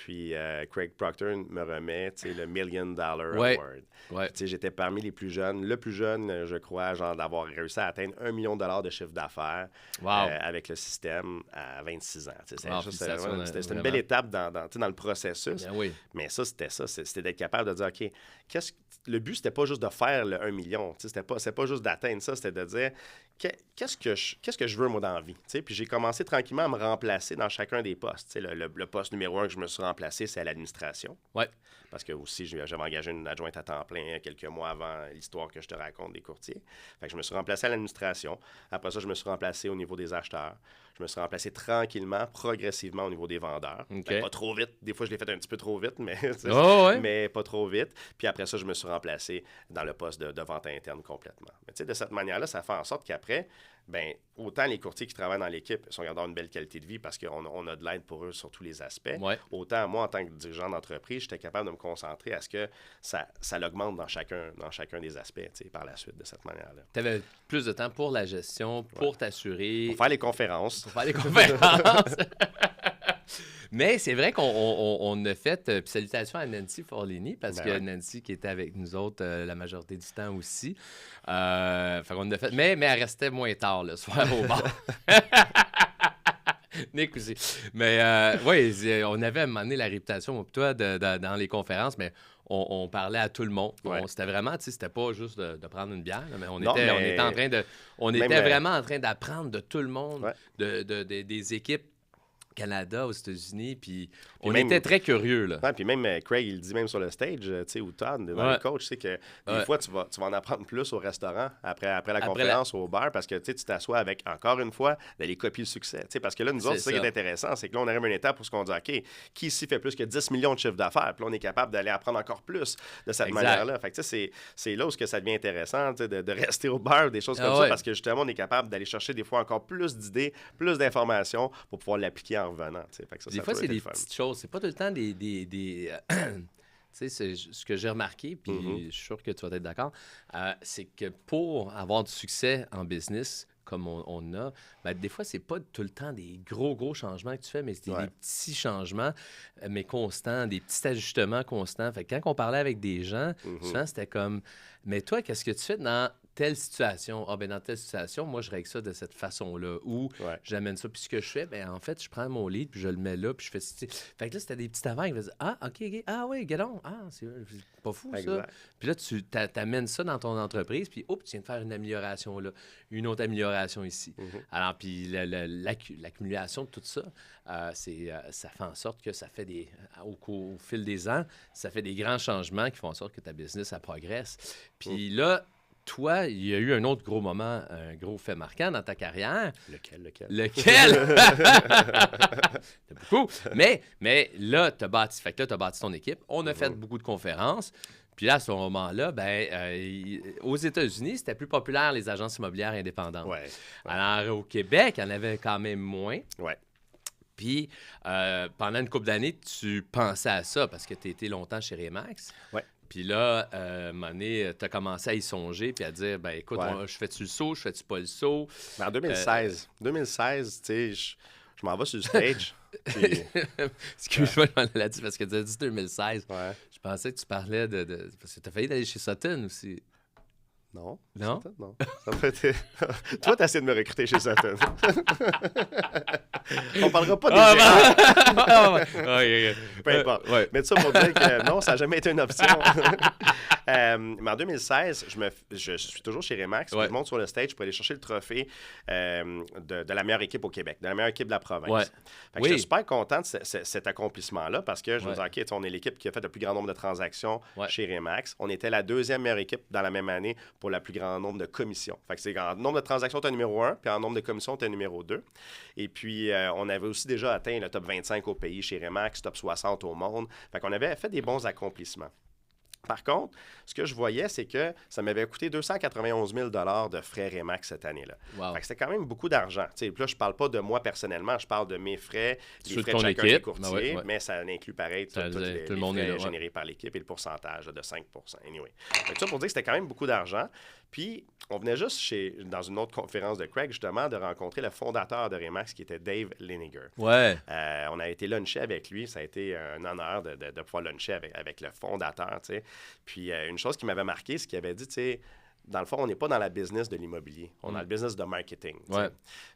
Puis Craig Proctor me remet le $1 Million Ouais. Award. Ouais. Puis, j'étais parmi les plus jeunes, le plus jeune, je crois, genre d'avoir réussi à atteindre $1 million de chiffre d'affaires Wow. avec le système à 26 ans. Wow, C'était une belle étape dans le processus. Ben oui. Mais ça, c'était d'être capable de dire, OK, le but, c'était pas juste de faire le 1 million. C'était pas juste d'atteindre ça, c'était de dire, qu'est-ce que je veux, moi, dans la vie? T'sais? Puis j'ai commencé tranquillement à me remplacer dans chacun des postes. Le poste numéro 1 que je me suis remplacé, c'est à l'administration. Ouais. Parce que aussi, j'avais engagé une adjointe à temps plein quelques mois avant l'histoire que je te raconte des courtiers. Fait que je me suis remplacé à l'administration. Après ça, je me suis remplacé au niveau des acheteurs. Je me suis remplacé tranquillement, progressivement au niveau des vendeurs. OK. Ben, pas trop vite. Des fois, je l'ai fait un petit peu trop vite, mais, Ouais. mais pas trop vite. Puis après ça, je me suis remplacé dans le poste de vente interne complètement. Mais de cette manière-là, ça fait en sorte qu'après, ben, autant les courtiers qui travaillent dans l'équipe sont d'avoir une belle qualité de vie parce qu'on a de l'aide pour eux sur tous les aspects. Ouais. Autant moi, en tant que dirigeant d'entreprise, j'étais capable de me concentrer à ce que ça l'augmente dans chacun des aspects par la suite de cette manière-là. Tu avais plus de temps pour la gestion, pour t'assurer. Pour faire les conférences. Pour faire les conférences. Mais c'est vrai qu'on a fait, puis salutations à Nancy Forlini, parce que Nancy qui était avec nous autres la majorité du temps aussi. Fait qu'on a fait, mais elle restait moins tard le soir au bar. Nick aussi. Mais oui, on avait à un moment donné la réputation, moi, toi, dans les conférences, mais on parlait à tout le monde. Ouais. C'était vraiment, tu sais, c'était pas juste de prendre une bière, là, mais on Non, était mais en train de. On même, était vraiment en train d'apprendre de tout le monde, Ouais. des équipes Canada, aux États-Unis, puis on même- était très curieux, là. Ouais, puis même Craig, il le dit même sur le stage, tu sais, ou Todd, dans le coach, tu sais que des fois, tu vas en apprendre plus au restaurant après la conférence ou au bar parce que tu t'assois avec, encore une fois, d'aller copier le succès. Tu sais, parce que là, nous autres, c'est ça qui est intéressant, c'est que là, on arrive à une étape où on dit, OK, qui ici fait plus que 10 millions de chiffres d'affaires? Puis là, on est capable d'aller apprendre encore plus de cette manière-là. Fait que tu sais, c'est là où ça devient intéressant, tu sais, de rester au bar, des choses comme ça, parce que justement, on est capable d'aller chercher des fois encore plus d'idées, plus d'informations pour pouvoir l'appliquer en revenant. Tu sais. Fait que Des fois, c'est des petites choses. C'est pas tout le temps des tu sais, c'est ce que j'ai remarqué, puis je suis sûr que tu vas être d'accord, c'est que pour avoir du succès en business, comme on a, ben, des fois, c'est pas tout le temps des gros changements que tu fais, mais c'est des petits changements, mais constants, des petits ajustements constants. Fait que quand on parlait avec des gens, souvent, c'était comme, mais toi, qu'est-ce que tu fais dans telle situation? Ah, ben dans telle situation, moi, je règle ça de cette façon-là, ou j'amène ça. Puis ce que je fais, ben en fait, je prends mon lead, puis je le mets là, puis je fais... Fait que là, c'était des petits avant, ils faisaient « Ah, OK, ah oui, gadon, c'est pas fou, ça. » Puis là, tu t'amènes ça dans ton entreprise, puis tu viens de faire une amélioration là, une autre amélioration ici. Alors, puis l'accumulation de tout ça, ça fait en sorte que ça fait au fil des ans, ça fait des grands changements qui font en sorte que ta business, ça progresse. Puis là, toi, il y a eu un autre gros moment, un gros fait marquant dans ta carrière. Lequel? C'est beaucoup. Mais là, tu as bâti ton équipe. On a fait beaucoup de conférences. Puis là, à ce moment-là, aux États-Unis, c'était plus populaire, les agences immobilières indépendantes. Alors, au Québec, il y en avait quand même moins. Puis, pendant une couple d'années, tu pensais à ça parce que tu étais longtemps chez Remax. Puis là, à un moment donné, tu as commencé à y songer puis à dire, ben écoute, je fais-tu le saut, je fais-tu pas le saut? En 2016, tu sais, je m'en vais sur le stage. Puis... Excuse-moi, je l'ai dit parce que tu as dit 2016. Je pensais que tu parlais de... Parce que tu as failli aller chez Sutton aussi. Non. Non? Sutton, non. Toi, tu as essayé de me recruter chez Sutton. On parlera pas des erreurs. Peu importe. Mais ça pour dire que non, ça n'a jamais été une option. Mais en 2016, je suis toujours chez Remax. Je monte sur le stage pour aller chercher le trophée de la meilleure équipe au Québec, de la meilleure équipe de la province. Fait que j'étais super content de cet accomplissement-là parce que je me disais, OK, on est l'équipe qui a fait le plus grand nombre de transactions chez Remax. On était la deuxième meilleure équipe dans la même année pour le plus grand nombre de commissions. Fait que c'est en nombre de transactions, tu es numéro 1, puis en nombre de commissions, tu es numéro 2. Et puis, on avait aussi déjà atteint le top 25 au pays chez Remax, top 60 au monde. Fait qu'on avait fait des bons accomplissements. Par contre, ce que je voyais, c'est que ça m'avait coûté 291 000 $ de frais Remax cette année-là. Fait que c'était quand même beaucoup d'argent. Là, je ne parle pas de moi personnellement, je parle de mes frais, les frais de chacun des courtiers, mais ça inclut pareil tous les frais générés par l'équipe et le pourcentage de 5 %. Anyway. Fait que ça pour dire que c'était quand même beaucoup d'argent. Puis, on venait juste dans une autre conférence de Craig, justement, de rencontrer le fondateur de Remax, qui était Dave Liniger. Ouais. On a été luncher avec lui. Ça a été un honneur de pouvoir luncher avec le fondateur, tu sais. Puis, une chose qui m'avait marqué, c'est qu'il avait dit, tu sais, dans le fond, on n'est pas dans la business de l'immobilier. On est dans le business de marketing. Ouais.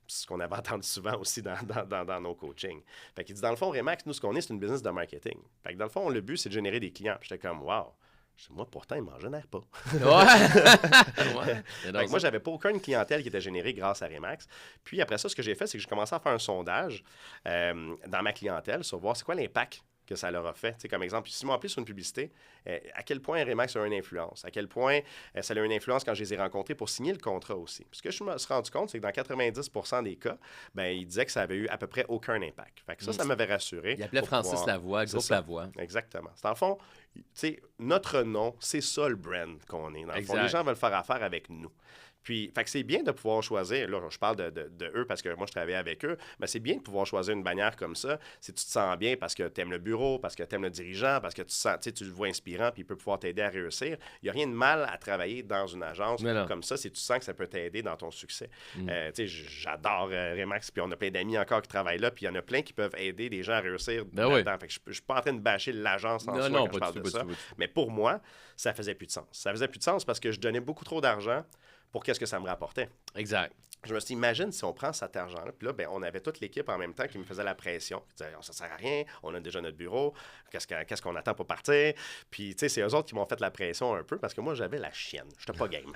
C'est ce qu'on avait entendu souvent aussi dans nos coachings. Fait qu'il dit, dans le fond, Remax, nous, ce qu'on est, c'est une business de marketing. Fait que dans le fond, le but, c'est de générer des clients. Puis j'étais comme, wow. Moi, pourtant, ils ne m'en génèrent pas. Ouais. Fait que moi, je n'avais pas aucune clientèle qui était générée grâce à Remax. Puis après ça, ce que j'ai fait, c'est que j'ai commencé à faire un sondage dans ma clientèle sur voir c'est quoi l'impact que ça leur a fait. T'sais, comme exemple, si m'ont appelé sur une publicité, à quel point Remax a une influence, à quel point ça a eu une influence quand je les ai rencontrés pour signer le contrat aussi. Puis ce que je me suis rendu compte, c'est que dans 90% des cas, ben, ils disaient que ça avait eu à peu près aucun impact. Fait que ça m'avait rassuré. Il appelait Francis Lavoie, Groupe Lavoie. Exactement. C'est dans le fond, notre nom, c'est ça le brand qu'on est. Dans le fond, les gens veulent faire affaire avec nous. Puis, fait que c'est bien de pouvoir choisir, là, je parle de eux parce que moi, je travaillais avec eux, mais c'est bien de pouvoir choisir une bannière comme ça si tu te sens bien parce que tu aimes le bureau, parce que tu aimes le dirigeant, parce que tu le vois inspirant puis il peut pouvoir t'aider à réussir. Il n'y a rien de mal à travailler dans une agence comme ça si tu sens que ça peut t'aider dans ton succès. J'adore Remax, puis on a plein d'amis encore qui travaillent là, puis il y en a plein qui peuvent aider des gens à réussir là-dedans. Fait que je ne suis pas en train de bâcher l'agence en soi quand je parle de ça. Mais pour moi, ça faisait plus de sens. Ça faisait plus de sens parce que je donnais beaucoup trop d'argent pour qu'est-ce que ça me rapportait. Exact. Je me suis dit, imagine si on prend cet argent-là, puis là, ben, on avait toute l'équipe en même temps qui me faisait la pression. Ils disaient, ça sert à rien, on a déjà notre bureau, qu'est-ce qu'on attend pour partir? Puis, tu sais, c'est eux autres qui m'ont fait la pression un peu parce que moi, j'avais la chienne. J'étais pas game.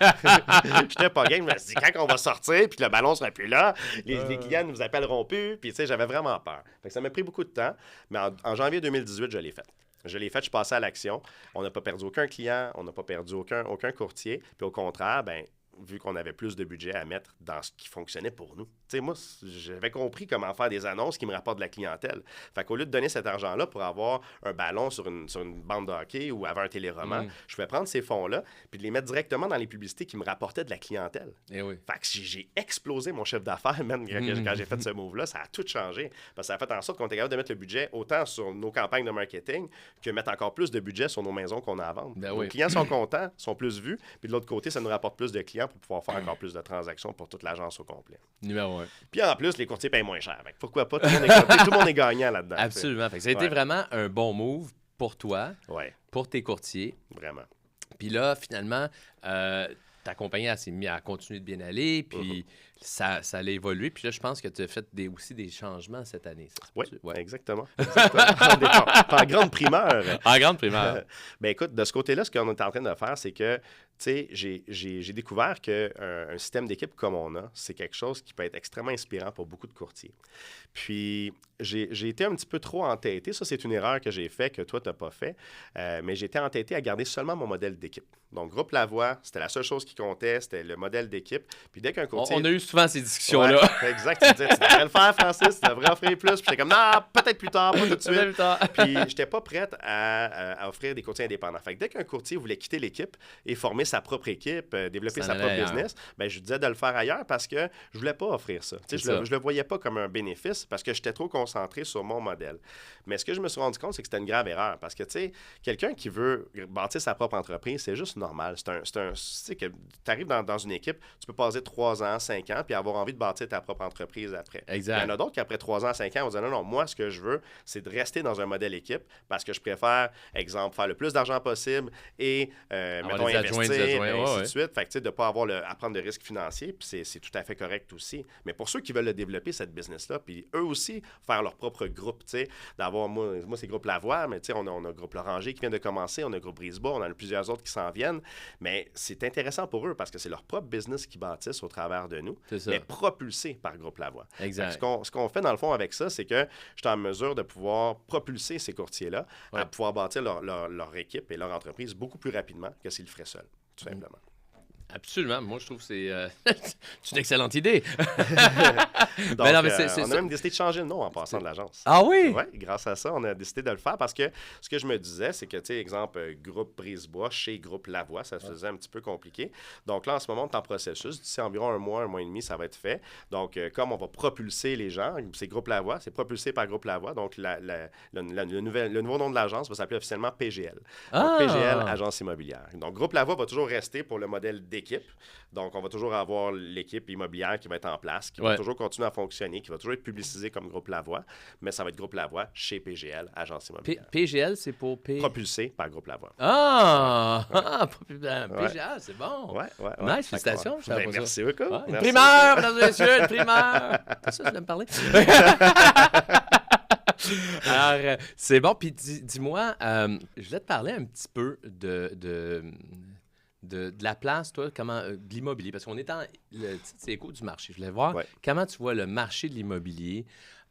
J'étais pas game. Je me suis dit, quand on va sortir, puis le ballon sera plus là, les clients ne nous appelleront plus, puis, tu sais, j'avais vraiment peur. Fait que ça m'a pris beaucoup de temps, mais en janvier 2018, je l'ai fait. Je l'ai fait, je suis passé à l'action. On n'a pas perdu aucun client, on n'a pas perdu aucun courtier. Puis au contraire, ben vu qu'on avait plus de budget à mettre dans ce qui fonctionnait pour nous. Tu sais, moi, j'avais compris comment faire des annonces qui me rapportent de la clientèle. Fait qu'au lieu de donner cet argent-là pour avoir un ballon sur une bande de hockey ou avoir un téléroman, je pouvais prendre ces fonds-là puis de les mettre directement dans les publicités qui me rapportaient de la clientèle. Et oui. Fait que j'ai explosé mon chiffre d'affaires, même quand j'ai fait ce move-là. Ça a tout changé. Parce que ça a fait en sorte qu'on était capable de mettre le budget autant sur nos campagnes de marketing que mettre encore plus de budget sur nos maisons qu'on a à vendre. Les clients sont contents, sont plus vus, puis de l'autre côté, ça nous rapporte plus de clients pour pouvoir faire encore plus de transactions pour toute l'agence au complet. Numéro 1. Puis en plus, les courtiers payent moins cher. Fait que pourquoi pas? Tout le monde est gagnant là-dedans. Absolument. Fait que ça a été vraiment un bon move pour toi, pour tes courtiers. Vraiment. Puis là, finalement, ta compagnie s'est mise à continuer de bien aller, puis ça allait évoluer. Puis là, je pense que tu as fait aussi des changements cette année. Oui, exactement. En grande primeur. En grande primeur. Ben écoute, de ce côté-là, ce qu'on est en train de faire, c'est que tu sais, j'ai découvert qu'un système d'équipe comme on a, c'est quelque chose qui peut être extrêmement inspirant pour beaucoup de courtiers. Puis, j'ai été un petit peu trop entêté. Ça, c'est une erreur que j'ai faite, que toi, tu n'as pas fait. Mais j'ai été entêté à garder seulement mon modèle d'équipe. Donc, Groupe Lavoie, c'était la seule chose qui comptait, c'était le modèle d'équipe. Puis, dès qu'un courtier... On a eu souvent ces discussions-là. Ouais, exact. Tu disais, tu devrais le faire, Francis, tu devrais offrir plus. Puis, j'étais comme, non, peut-être plus tard, pas tout de suite. Puis, je n'étais pas prête à offrir des courtiers indépendants. Fait que dès qu'un courtier voulait quitter l'équipe et former sa propre équipe, développer sa propre business, ben, je lui disais de le faire ailleurs parce que je voulais pas offrir ça. Je le voyais pas comme un bénéfice parce que j'étais trop concentré sur mon modèle. Mais ce que je me suis rendu compte, c'est que c'était une grave erreur parce que, tu sais, quelqu'un qui veut bâtir sa propre entreprise, c'est juste normal. Tu sais, que tu arrives dans une équipe, tu peux passer 3 ans, 5 ans, puis avoir envie de bâtir ta propre entreprise après. Exact. Il y en a d'autres qui, après 3 ans, 5 ans, vont dire non, moi, ce que je veux, c'est de rester dans un modèle équipe parce que je préfère, exemple, faire le plus d'argent possible et, mettons, investir, et ainsi de suite. Fait que, tu sais, de ne pas avoir à prendre de risques financiers, puis c'est tout à fait correct aussi. Mais pour ceux qui veulent le développer, cette business-là, puis eux aussi, faire leur propre groupe, tu sais, d'avoir, moi c'est Groupe Lavoie, mais tu sais, on a Groupe Loranger qui vient de commencer, on a Groupe Brisebois, on en a plusieurs autres qui s'en viennent, mais c'est intéressant pour eux parce que c'est leur propre business qu'ils bâtissent au travers de nous, mais propulsé par Groupe Lavoie. Exact. Ce qu'on fait, dans le fond, avec ça, c'est que je suis en mesure de pouvoir propulser ces courtiers-là à pouvoir bâtir leur équipe et leur entreprise beaucoup plus rapidement que s'ils le feraient seuls, tout simplement. Absolument. Moi, je trouve que c'est une excellente idée. Donc, on a même décidé de changer le nom en passant de l'agence. Ah oui? Oui, grâce à ça, on a décidé de le faire parce que ce que je me disais, c'est que, tu sais, exemple, Groupe Brisebois chez Groupe Lavoie, ça se faisait un petit peu compliqué. Donc là, en ce moment, on est en processus. D'ici environ un mois et demi, ça va être fait. Donc, comme on va propulser les gens, c'est Groupe Lavoie, c'est propulsé par Groupe Lavoie. Donc, le nouveau nom de l'agence va s'appeler officiellement PGL. Donc, PGL, Agence immobilière. Donc, Groupe Lavoie va toujours rester pour le modèle d'équipe l'équipe. Donc, on va toujours avoir l'équipe immobilière qui va être en place, qui Ouais. va toujours continuer à fonctionner, qui va toujours être publicisée comme Groupe Lavoie, mais ça va être Groupe Lavoie chez PGL, agence immobilière. PGL, c'est pour Propulsé par Groupe Lavoie. Ah! Ouais. Ah! PGL, c'est bon. Ouais. Nice, félicitations. Je savais pas ça. Merci beaucoup. Ah, une Merci. primeur, mesdames et messieurs, une primeur. C'est ça, tu voulais me parler? Alors, c'est bon. Puis dis-moi, je voulais te parler un petit peu de la place, toi, de l'immobilier. Parce qu'on est c'est Écho du marché. Je voulais voir comment tu vois le marché de l'immobilier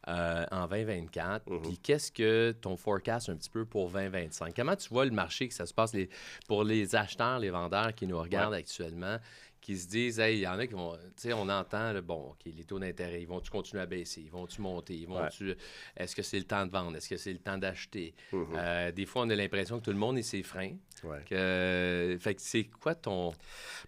en 2024. Puis qu'est-ce que ton forecast un petit peu pour 2025? Comment tu vois le marché que ça se passe pour les acheteurs, les vendeurs qui nous regardent actuellement? Qui se disent, hey, il y en a qui vont, tu sais, on entend, OK, les taux d'intérêt, ils vont-tu continuer à baisser? Ils vont-tu monter? Est-ce que c'est le temps de vendre? Est-ce que c'est le temps d'acheter? Des fois, on a l'impression que tout le monde est ses freins. Fait que c'est quoi ton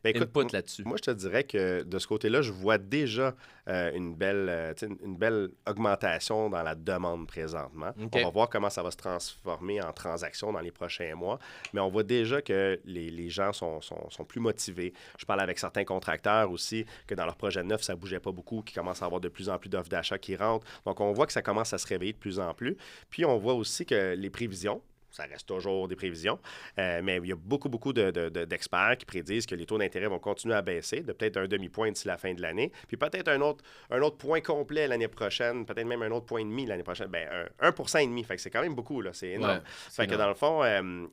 input là-dessus? Moi, je te dirais que de ce côté-là, je vois déjà une belle augmentation dans la demande présentement. Okay. On va voir comment ça va se transformer en transactions dans les prochains mois, mais on voit déjà que les gens sont plus motivés. Je parle avec certains contracteurs aussi, que dans leur projet neuf, ça ne bougeait pas beaucoup, qui commencent à avoir de plus en plus d'offres d'achat qui rentrent. Donc, on voit que ça commence à se réveiller de plus en plus. Puis, on voit aussi que les prévisions, ça reste toujours des prévisions, mais il y a beaucoup d'experts qui prédisent que les taux d'intérêt vont continuer à baisser, de peut-être un demi-point d'ici la fin de l'année, puis peut-être un autre point complet l'année prochaine, peut-être même un autre point et demi l'année prochaine, 1,5%. Fait que c'est quand même beaucoup, là, c'est énorme. Fait que dans le fond,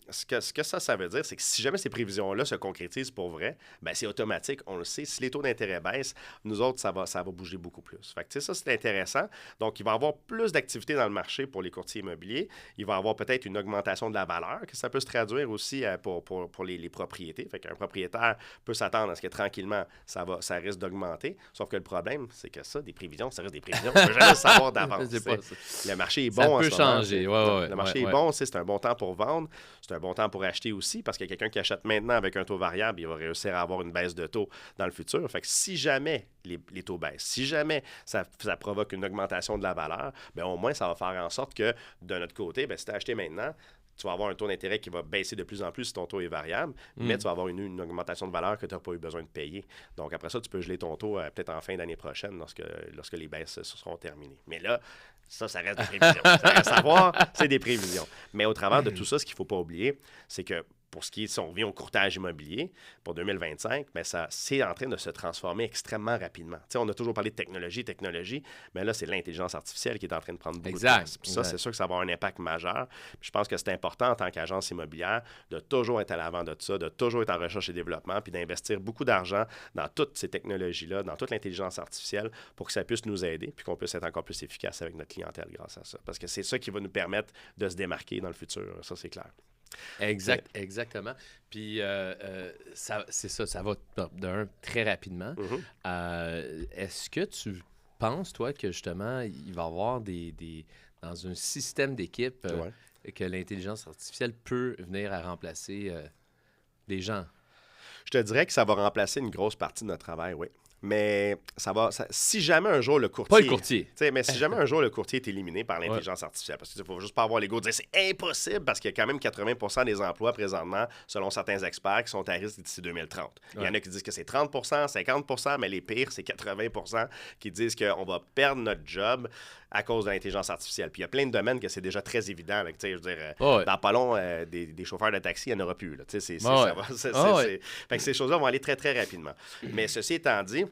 ce que ça veut dire, c'est que si jamais ces prévisions-là se concrétisent pour vrai, c'est automatique, on le sait, si les taux d'intérêt baissent, nous autres, ça va bouger beaucoup plus. Fait que ça, c'est intéressant. Donc, il va y avoir plus d'activité dans le marché pour les courtiers immobiliers. Il va y avoir peut-être une augmentation de la valeur, que ça peut se traduire aussi pour les propriétés. Fait qu'un propriétaire peut s'attendre à ce que tranquillement, ça risque d'augmenter. Sauf que le problème, c'est que ça, des prévisions, ça reste des prévisions. On ne peut jamais savoir d'avance. Le marché est bon en ce moment. Ça peut changer. Le marché est bon, c'est un bon temps pour vendre. C'est un bon temps pour acheter aussi, parce que quelqu'un qui achète maintenant avec un taux variable, il va réussir à avoir une baisse de taux dans le futur. Fait que si jamais les taux baissent, si jamais ça provoque une augmentation de la valeur, au moins, ça va faire en sorte que, de notre côté, si tu as acheté maintenant, tu vas avoir un taux d'intérêt qui va baisser de plus en plus si ton taux est variable, mais tu vas avoir une augmentation de valeur que tu n'as pas eu besoin de payer. Donc, après ça, tu peux geler ton taux peut-être en fin d'année prochaine lorsque les baisses seront terminées. Mais là, ça reste des prévisions. Ça reste à voir, c'est des prévisions. Mais au travers de tout ça, ce qu'il ne faut pas oublier, c'est que pour ce qui est, si on revient au courtage immobilier, pour 2025, c'est en train de se transformer extrêmement rapidement. T'sais, on a toujours parlé de technologie, mais là, c'est l'intelligence artificielle qui est en train de prendre beaucoup de place. Puis ça, c'est sûr que ça va avoir un impact majeur. Puis je pense que c'est important en tant qu'agence immobilière de toujours être à l'avant de ça, de toujours être en recherche et développement, puis d'investir beaucoup d'argent dans toutes ces technologies-là, dans toute l'intelligence artificielle, pour que ça puisse nous aider, puis qu'on puisse être encore plus efficace avec notre clientèle grâce à ça. Parce que c'est ça qui va nous permettre de se démarquer dans le futur. Ça, c'est clair. Exactement. Puis, c'est ça, ça va d'un très rapidement. Est-ce que tu penses, toi, que justement, il va y avoir dans un système d'équipe que l'intelligence artificielle peut venir à remplacer des gens? Je te dirais que ça va remplacer une grosse partie de notre travail, oui. Mais si jamais un jour le courtier... Pas le courtier. Mais si jamais un jour le courtier est éliminé par l'intelligence artificielle, parce qu'il ne faut juste pas avoir l'ego de dire c'est impossible, parce qu'il y a quand même 80% des emplois présentement, selon certains experts, qui sont à risque d'ici 2030. Il y en a qui disent que c'est 30%, 50%, mais les pires, c'est 80% qui disent qu'on va perdre notre job à cause de l'intelligence artificielle. Puis il y a plein de domaines que c'est déjà très évident. Là, je veux dire, dans pas long, des chauffeurs de taxi, il n'y en aura plus. Là. Fait que ces choses-là vont aller très, très rapidement. Mais ceci étant dit,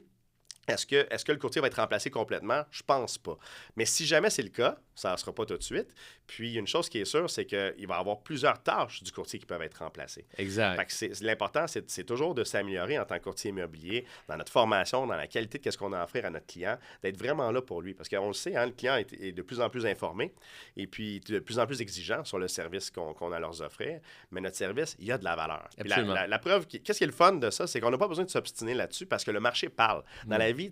est-ce que le courtier va être remplacé complètement? Je pense pas. Mais si jamais c'est le cas, ça ne sera pas tout de suite. Puis, une chose qui est sûre, c'est qu'il va y avoir plusieurs tâches du courtier qui peuvent être remplacées. Exact. Fait que l'important, c'est toujours de s'améliorer en tant que courtier immobilier, dans notre formation, dans la qualité de ce qu'on a à offrir à notre client, d'être vraiment là pour lui. Parce qu'on le sait, le client est de plus en plus informé et puis de plus en plus exigeant sur le service qu'on a à leur offrir. Mais notre service, il y a de la valeur. Puis la preuve, qu'est-ce qui est le fun de ça, c'est qu'on n'a pas besoin de s'obstiner là-dessus parce que le marché parle. Dans la vie,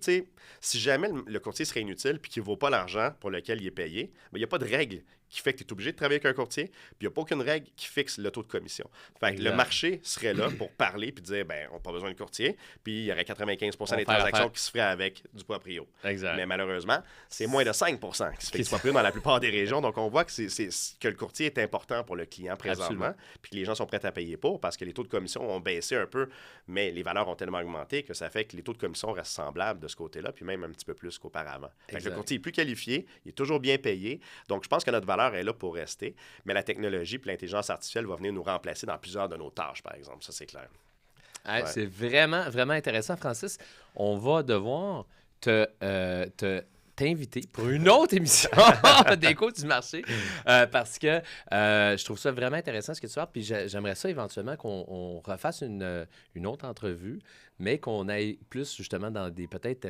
si jamais le courtier serait inutile puis qu'il ne vaut pas l'argent pour lequel il est payé, il n'y a pas de règle qui fait que tu es obligé de travailler avec un courtier, puis il n'y a pas aucune règle qui fixe le taux de commission. Fait que le Exact. marché serait là pour parler puis dire, ben, on n'a pas besoin de courtier, puis il y aurait 95 On des fait transactions affaire. qui se feraient avec du proprio. Exact. Mais malheureusement, c'est moins de 5 qui se fait du proprio dans la plupart des régions. Donc, on voit que, que le courtier est important pour le client présentement, Absolument. puis que les gens sont prêts à payer pour parce que les taux de commission ont baissé un peu, mais les valeurs ont tellement augmenté que ça fait que les taux de commission restent semblables de ce côté-là, puis même un petit peu plus qu'auparavant. Fait que Exact. le courtier est plus qualifié, il est toujours bien payé. Donc, je pense que notre valeur est là pour rester, mais la technologie et l'intelligence artificielle va venir nous remplacer dans plusieurs de nos tâches, par exemple. Ça, c'est clair. Hey, Ouais. c'est vraiment, vraiment intéressant, Francis. On va devoir t'inviter pour une autre émission d'Écho du marché parce que je trouve ça vraiment intéressant ce que tu fais. Puis j'aimerais ça éventuellement qu'on refasse une autre entrevue, mais qu'on aille plus justement dans des peut-être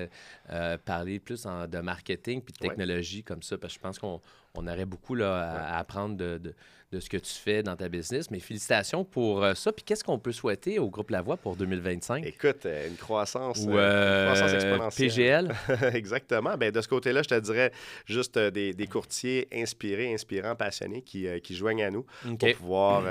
parler plus de marketing puis de Ouais. technologie comme ça, parce que je pense qu'on aurait beaucoup là, à apprendre de ce que tu fais dans ta business. Mais félicitations pour ça. Puis qu'est-ce qu'on peut souhaiter au groupe La Voix pour 2025? Écoute, une croissance, Ou une croissance exponentielle. PGL? Exactement. Ben, de ce côté-là, je te dirais juste des courtiers inspirés, inspirants, passionnés qui joignent à nous OK. pour pouvoir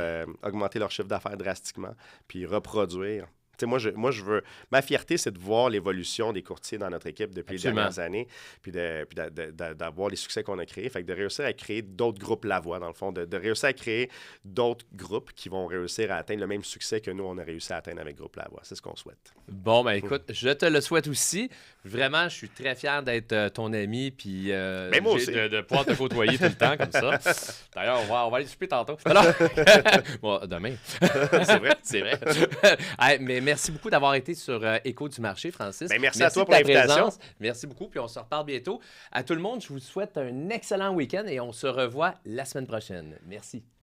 augmenter leur chiffre d'affaires drastiquement puis reproduire. Tu sais, moi, je veux. Ma fierté, c'est de voir l'évolution des courtiers dans notre équipe depuis Absolument. les dernières années, puis d'avoir les succès qu'on a créés. Fait que de réussir à créer d'autres groupes La Voix, dans le fond, de réussir à créer d'autres groupes qui vont réussir à atteindre le même succès que nous, on a réussi à atteindre avec Groupe La Voix. C'est ce qu'on souhaite. Bon, ben écoute, je te le souhaite aussi. Vraiment, je suis très fier d'être ton ami, puis Ben, moi aussi. de pouvoir te côtoyer tout le temps comme ça. D'ailleurs, on va aller souper tantôt. Alors, bon, demain. C'est vrai. C'est vrai. Hey, mais merci beaucoup d'avoir été sur Écho du marché, Francis. Ben, merci à toi de pour ta l'invitation. présence. Merci beaucoup, puis on se reparle bientôt. À tout le monde, je vous souhaite un excellent week-end et on se revoit la semaine prochaine. Merci.